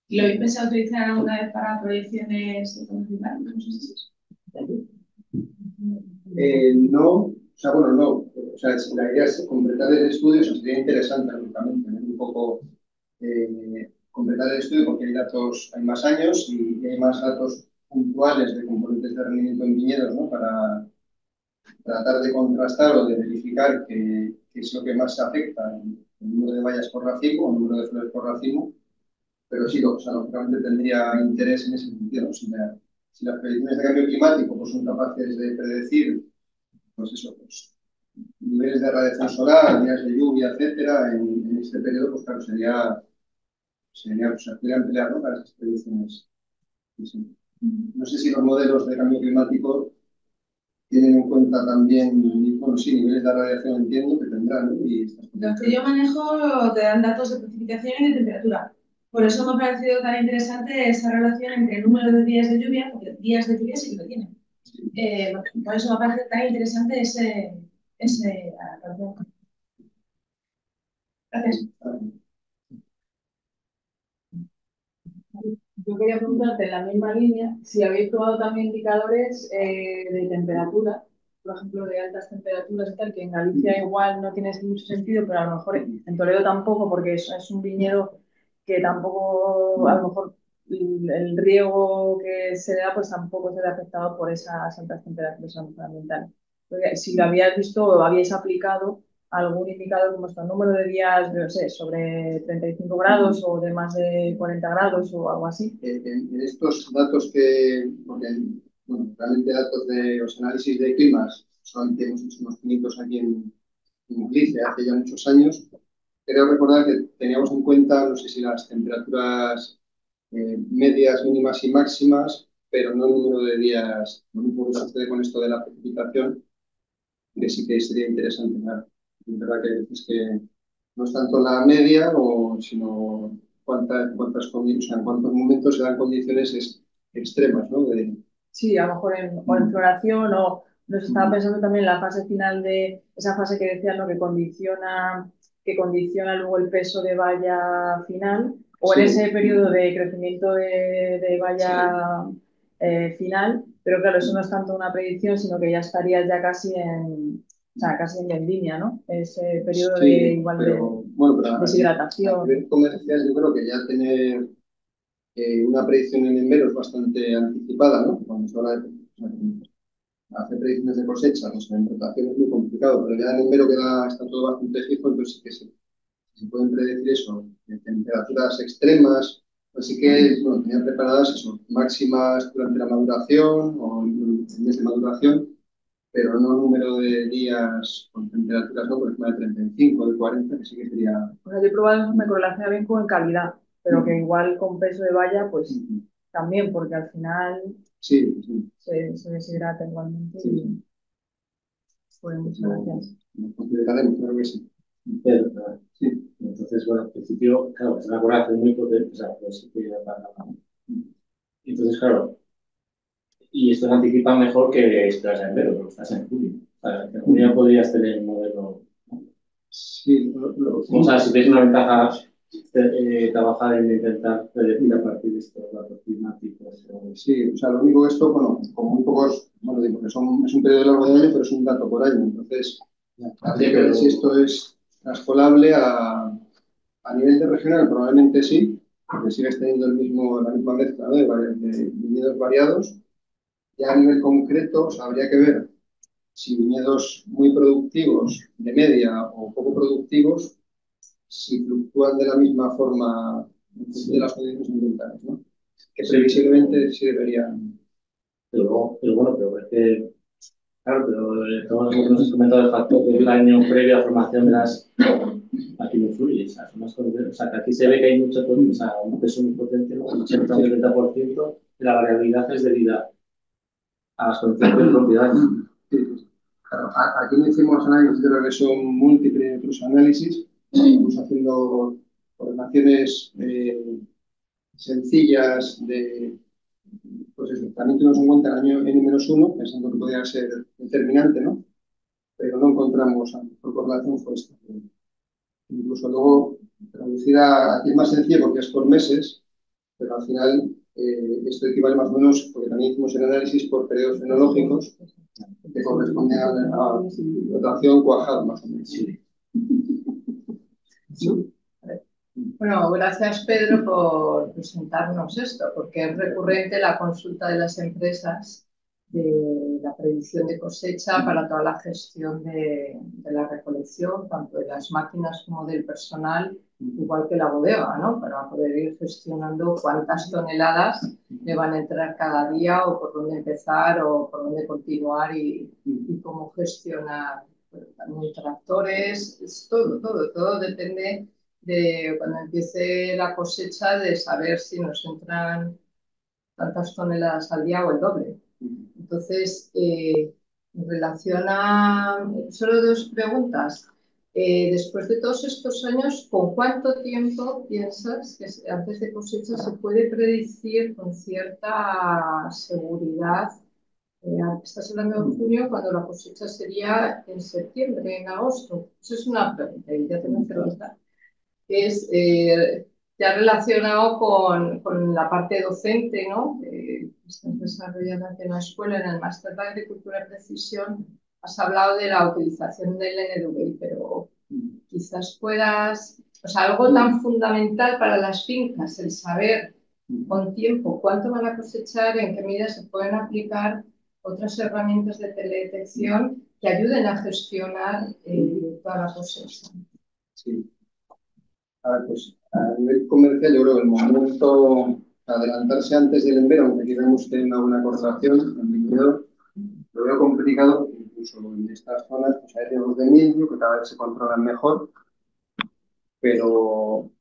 ¿Y lo habéis pensado utilizar alguna vez para proyecciones de conocimiento? No, o sea, bueno, no. O sea, la idea es completar el estudio, eso sería interesante, lógicamente, tener un poco completar el estudio porque hay datos, hay más años y hay más datos puntuales de componentes de rendimiento en viñedos, ¿no? Para tratar de contrastar o de verificar qué es lo que más se afecta, el número de vallas por racimo o el número de flores por racimo, pero sí, o sea, lógicamente tendría interés en ese sentido, ¿no? Si las predicciones de cambio climático pues, son capaces de predecir pues eso, pues, niveles de radiación solar, días de lluvia, etcétera, en este periodo, pues claro, pues, se podría emplear, ¿no? Para esas predicciones. Sí, sí. No sé si los modelos de cambio climático tienen en cuenta también, bueno, sí, niveles de radiación entiendo que tendrán, ¿no? Y los que yo manejo te dan datos de precipitación y de temperatura. Por eso me ha parecido tan interesante esa relación entre el número de días de lluvia, porque días de lluvia sí que lo tienen. Por eso me parece tan interesante ese Gracias. Yo quería preguntarte en la misma línea si habéis probado también indicadores de temperatura por ejemplo, de altas temperaturas y tal, que en Galicia igual no tiene mucho sentido, pero a lo mejor en Toledo tampoco, porque es un viñedo que tampoco, a lo mejor el riego que se da, pues tampoco se ve afectado por esas altas temperaturas ambientales. Porque si lo habíais visto o habíais aplicado algún indicador como esto, número de días, no sé, sobre 35 grados o de más de 40 grados o algo así. En estos datos que, porque, bueno, realmente datos de los análisis de climas, solamente hemos hecho unos pinitos aquí en Galicia hace ya muchos años. Creo recordar que teníamos en cuenta, no sé si las temperaturas medias, mínimas y máximas, pero no el número de días. Lo mismo que sucede con esto de la precipitación, que sí que sería interesante. Claro. Es verdad que hay veces que no es tanto la media, sino o sea, en cuántos momentos se dan condiciones extremas, ¿no? Sí, a lo mejor o en floración o nos estaba pensando también en la fase final de esa fase que decía, ¿no? Que condiciona luego el peso de valla final o en ese periodo de crecimiento de valla final, pero claro, eso no es tanto una predicción, sino que ya estarías ya casi o sea, casi en vendimia, ¿no? Ese periodo de igual pero deshidratación. A nivel comercial, yo creo que ya tener una predicción en enero es bastante anticipada, ¿no? Cuando se habla de hacer predicciones de cosecha, pues en rotación es muy complicado, pero ya en enero está todo bastante fijo, entonces sí que se pueden predecir eso, temperaturas extremas, así que bueno, tenía preparadas eso, máximas durante la maduración o en el mes de maduración, pero no número de días con temperaturas no por encima de 35, de 40, que sí que sería... Bueno, yo he probado, me correlaciona bien con calidad, pero que igual con peso de valla, pues también, porque al final se deshidrata igualmente. Sí. Y pues muchas gracias. Lo consideraremos, claro que sí. Pero, sí. Entonces, bueno, al principio, claro, es una colaboración muy potente, o sea, pues sí que para... Entonces, claro, y esto se anticipa mejor que estás en enero, porque estás en julio. O sea, en junio podrías tener un modelo. Sí, o sea, si ves una ventaja trabajar en intentar predecir a partir de estos datos climáticos. Sí, o sea, lo único que esto, bueno, con muy pocos, bueno, digo que es un periodo largo de año, pero es un dato por año. Entonces, habría que ver si esto es trascolable a nivel de regional, probablemente sí, porque sigues teniendo la misma mezcla, ¿no? de viñedos variados. Ya a nivel concreto, o sea, habría que ver si viñedos muy productivos, de media o poco productivos, si fluctúan de la misma forma en función de las condiciones ambientales, ¿no? Que previsiblemente sí deberían. Pero bueno, pero es que, claro, pero todo lo que nos has comentado el factor del año previo a formación de las. Aquí no influye, o sea, o sea, que aquí se ve que hay mucho, o sea, un peso muy potente, ¿no? El 80 o el 30% de la variabilidad es debida a las condiciones de propiedad. Claro, aquí no hicimos análisis de regresión múltiple y otros análisis, estamos haciendo correlaciones sencillas pues eso, también tenemos en cuenta el año N-1, pensando que podría ser determinante, ¿no? Pero no encontramos por correlación fue esta. Incluso luego, traducida aquí es más sencillo porque es por meses, pero al final esto equivale más o menos, porque también hicimos el análisis por periodos fenológicos que corresponden a la rotación cuajada, más o menos. Sí. ¿Sí? Bueno, gracias Pedro por presentarnos esto, porque es recurrente la consulta de las empresas de la predicción de cosecha para toda la gestión de la recolección, tanto de las máquinas como del personal, igual que la bodega, ¿no? Para poder ir gestionando cuántas toneladas le van a entrar cada día o por dónde empezar o por dónde continuar y cómo gestionar. Pero también tractores, es todo depende de cuando empiece la cosecha, de saber si nos entran tantas toneladas al día o el doble. Entonces, en relación a... Solo dos preguntas. Después de todos estos años, ¿con cuánto tiempo piensas que antes de cosecha se puede predecir con cierta seguridad? Estás hablando de junio, cuando la cosecha sería en septiembre, en agosto. Eso es una pregunta y ya tengo que preguntar. Es ya relacionado con la parte docente, ¿no? Estás desarrollando en la escuela, en el máster de agricultura de precisión, has hablado de la utilización del NDVI, pero quizás puedas, o sea, algo tan fundamental para las fincas, el saber con tiempo cuánto van a cosechar, en qué medida se pueden aplicar otras herramientas de teledetección que ayuden a gestionar toda la cosecha. Sí. Pues a nivel comercial yo creo que el momento adelantarse antes del envero, aunque aquí vemos que hay una buena correlación, el vendedor lo veo complicado, incluso en estas zonas pues hay riesgos de mildio que cada vez se controlan mejor, pero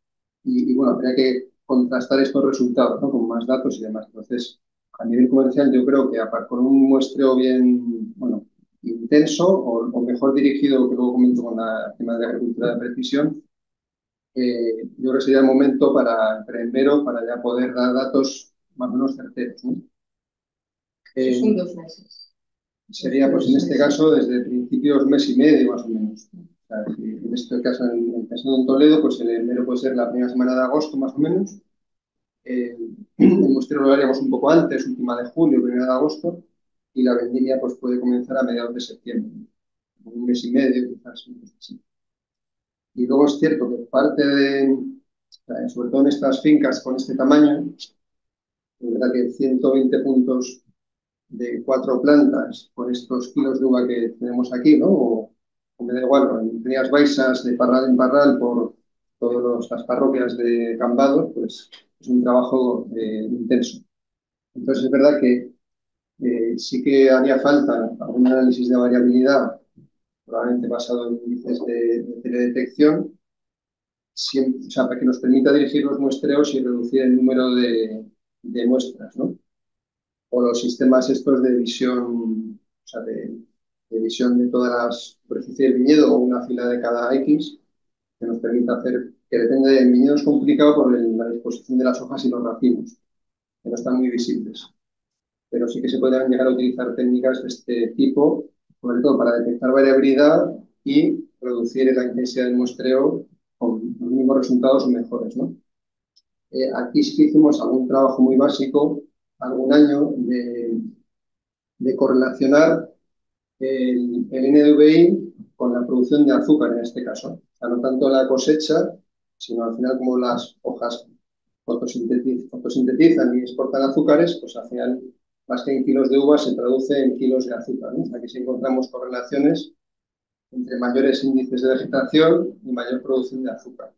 bueno, habría que contrastar estos resultados, ¿no? Con más datos y demás. Entonces, a nivel comercial yo creo que con un muestreo bien, bueno, intenso o mejor dirigido, que luego comento con el tema de agricultura de precisión, yo creo que sería el momento para enero para ya poder dar datos más o menos certeros, ¿no? Eso son 2 meses. Sería, pues en este caso, desde principios mes y medio, más o menos. O sea, en este caso, pensando en Toledo, pues el enero puede ser la primera semana de agosto, más o menos. El muestreo lo haríamos un poco antes, última de julio, primera de agosto, y la vendimia pues puede comenzar a mediados de septiembre, ¿no? Un mes y medio, quizás, una cosa así. Y luego es cierto que parte de, o sea, sobre todo en estas fincas con este tamaño, es verdad que 120 puntos de 4 plantas con estos kilos de uva que tenemos aquí, ¿no? O me da igual, en Rías Baixas, de parral en parral, por todas las parroquias de Cambados, pues es un trabajo intenso. Entonces es verdad que sí que haría falta algún análisis de variabilidad, probablemente basado en índices de teledetección, o sea, para que nos permita dirigir los muestreos y reducir el número de muestras, ¿no? O los sistemas estos de visión, o sea, de visión de todas las superficies del viñedo o una fila de cada X, que nos permita hacer, que depende del viñedo es complicado por la disposición de las hojas y los racimos, que no están muy visibles. Pero sí que se pueden llegar a utilizar técnicas de este tipo, sobre todo para detectar variabilidad y reducir la intensidad del muestreo con los mismos resultados o mejores, ¿no? Aquí sí que hicimos algún trabajo muy básico, algún año, de correlacionar el NDVI con la producción de azúcar en este caso. O sea, no tanto la cosecha, sino al final como las hojas fotosintetizan y exportan azúcares, pues al final más que en kilos de uva se traduce en kilos de azúcar, ¿no? Aquí sí encontramos correlaciones entre mayores índices de vegetación y mayor producción de azúcar.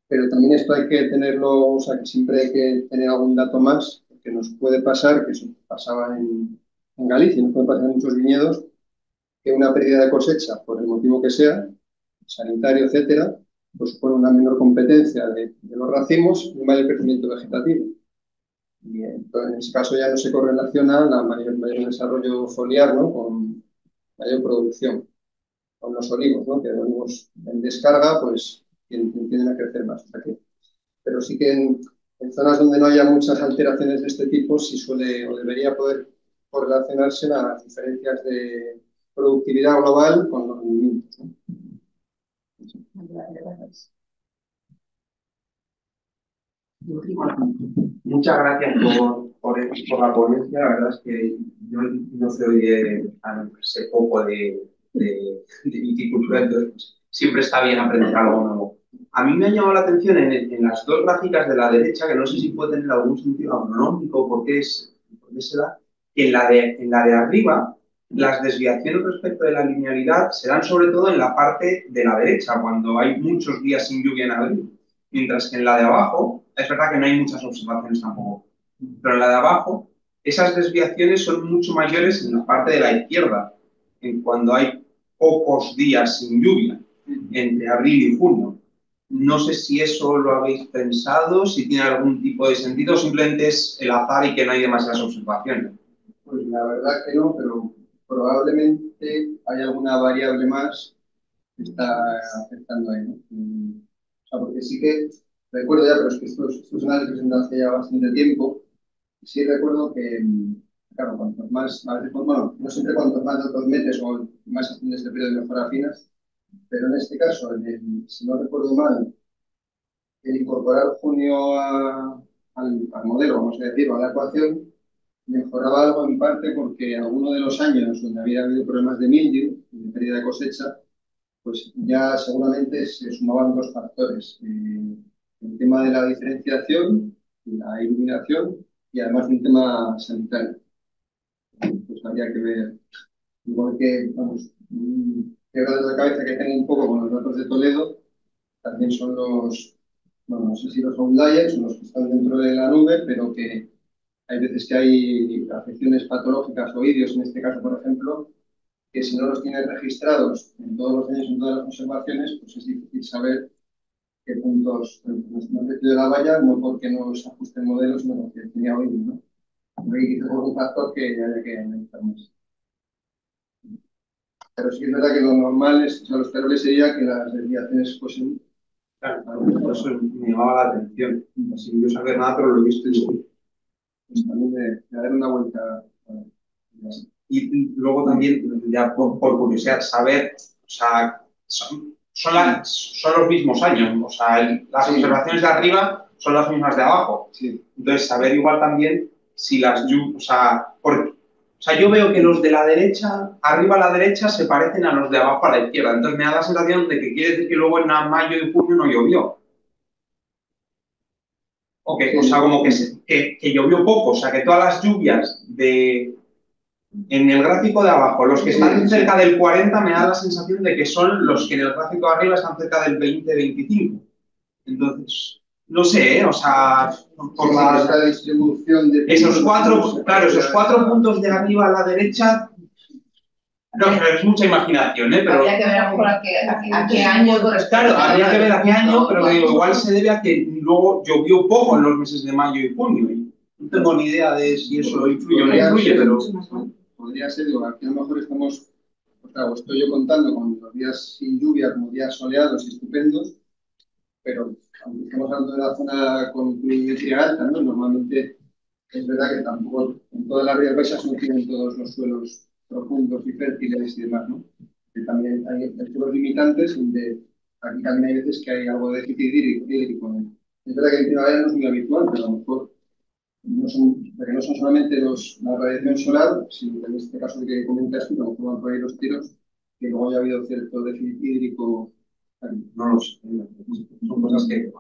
Pero también esto hay que tenerlo, o sea, que siempre hay que tener algún dato más, que nos puede pasar, que eso pasaba en Galicia, nos puede pasar en muchos viñedos, que una pérdida de cosecha, por el motivo que sea, sanitario, etcétera, pues supone una menor competencia de los racimos y un mayor crecimiento vegetativo. Y entonces, en ese caso ya no se correlaciona la mayor desarrollo foliar, ¿no? Con mayor producción. Con los olivos, ¿no? Que los olivos en descarga, pues tienden a crecer más. O sea pero sí que en zonas donde no haya muchas alteraciones de este tipo, sí suele o debería poder correlacionarse las diferencias de productividad global con los rendimientos, ¿no? Muchas gracias por la ponencia. La verdad es que yo no soy sé poco de viticultura, entonces pues, siempre está bien aprender algo nuevo. A mí me ha llamado la atención en las dos gráficas de la derecha, que no sé si puede tener algún sentido agronómico, por qué se da, que en la de arriba las desviaciones respecto de la linealidad se dan sobre todo en la parte de la derecha, cuando hay muchos días sin lluvia en abril. Mientras que en la de abajo, es verdad que no hay muchas observaciones tampoco, pero en la de abajo, esas desviaciones son mucho mayores en la parte de la izquierda, en cuando hay pocos días sin lluvia, entre abril y junio. No sé si eso lo habéis pensado, si tiene algún tipo de sentido, o simplemente es el azar y que no hay demasiadas observaciones. Pues la verdad que no, pero probablemente hay alguna variable más que está afectando ahí, ¿no? O sea, porque sí que recuerdo ya, pero es que estos análisis presentados hace ya bastante tiempo, sí recuerdo que, claro, cuantos más, a veces, pues, bueno, no siempre cuantos más datos metes o más acciones de periodo mejor afinas, pero en este caso, si no recuerdo mal, el incorporar junio al modelo, vamos a decir, a la ecuación, mejoraba algo en parte porque alguno de los años donde había habido problemas de mildew, de pérdida de cosecha, pues ya seguramente se sumaban dos factores. El tema de la diferenciación, la iluminación y además un tema sanitario. Pues habría que ver, igual que, vamos, quebrados de cabeza que tengo un poco con los datos de Toledo, también son los, bueno, no sé si los outliers o los que están dentro de la nube, pero que hay veces que hay afecciones patológicas o idios, en este caso, por ejemplo, que si no los tienes registrados en todos los años, en todas las observaciones, pues es difícil saber qué puntos no de la valla, no porque no se ajuste el modelo, sino porque tenía oído, ¿no? Ahí quizás es un factor que haya que analizar más. Pero sí es verdad que lo normal es, o sea, lo esperable sería que las desviaciones fuesen. Claro, por eso me llamaba la atención. Sin yo saber nada, pero lo he visto y digo, Pues también de dar una vuelta. y luego también, ya por curiosidad, saber, o sea, son los mismos años, o sea, las Sí. observaciones de arriba son las mismas de abajo. Sí. Entonces, saber igual también si las, o sea, yo veo que los de la derecha, arriba a la derecha, se parecen a los de abajo a la izquierda. Entonces me da la sensación de que quiere decir que luego en mayo y junio no llovió. O sea, como que llovió poco, o sea, que todas las lluvias en el gráfico de abajo, los que están cerca del 40, me da la sensación de que son los que en el gráfico de arriba están cerca del 20-25. Entonces, no sé, o sea, por la distribución de esos cuatro puntos de arriba a la derecha, no, pero es mucha imaginación, ¿eh? Pero habría que ver a lo mejor a qué año corresponde. claro, habría que ver a qué año, pero digo, igual se debe a que luego llovió poco en los meses de mayo y junio. Y no tengo ni idea de si eso influye o no influye, pero podría ser, digo, aquí a lo mejor estamos, o sea, o estoy yo contando con los días sin lluvia como días soleados y estupendos, pero aunque estamos hablando de la zona con pluviometría alta, ¿no? Normalmente es verdad que tampoco en todas las rías baixas no tienen todos los suelos profundos y fértiles y demás, ¿no? Que también hay suelos limitantes donde aquí también hay veces que hay algo de déficit hídrico, ¿no? Es verdad que en primavera no es muy habitual, pero a lo mejor porque no son solamente la radiación solar, sino que en este caso que comentas tú, a lo mejor van por ahí los tiros, que luego haya habido cierto déficit hídrico. no lo sé. Son cosas que...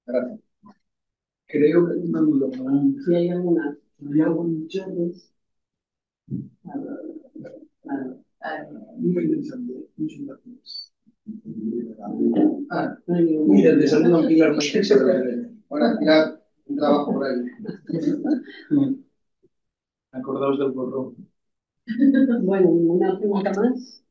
Gracias. Creo que hay una duda. Si hay alguna, hay algún chorros. Muy interesante. Muchas gracias. Mira, te saludo Pilar. Ahora, Pilar, un trabajo por ahí. Acordaos del borrón. Bueno, una pregunta más.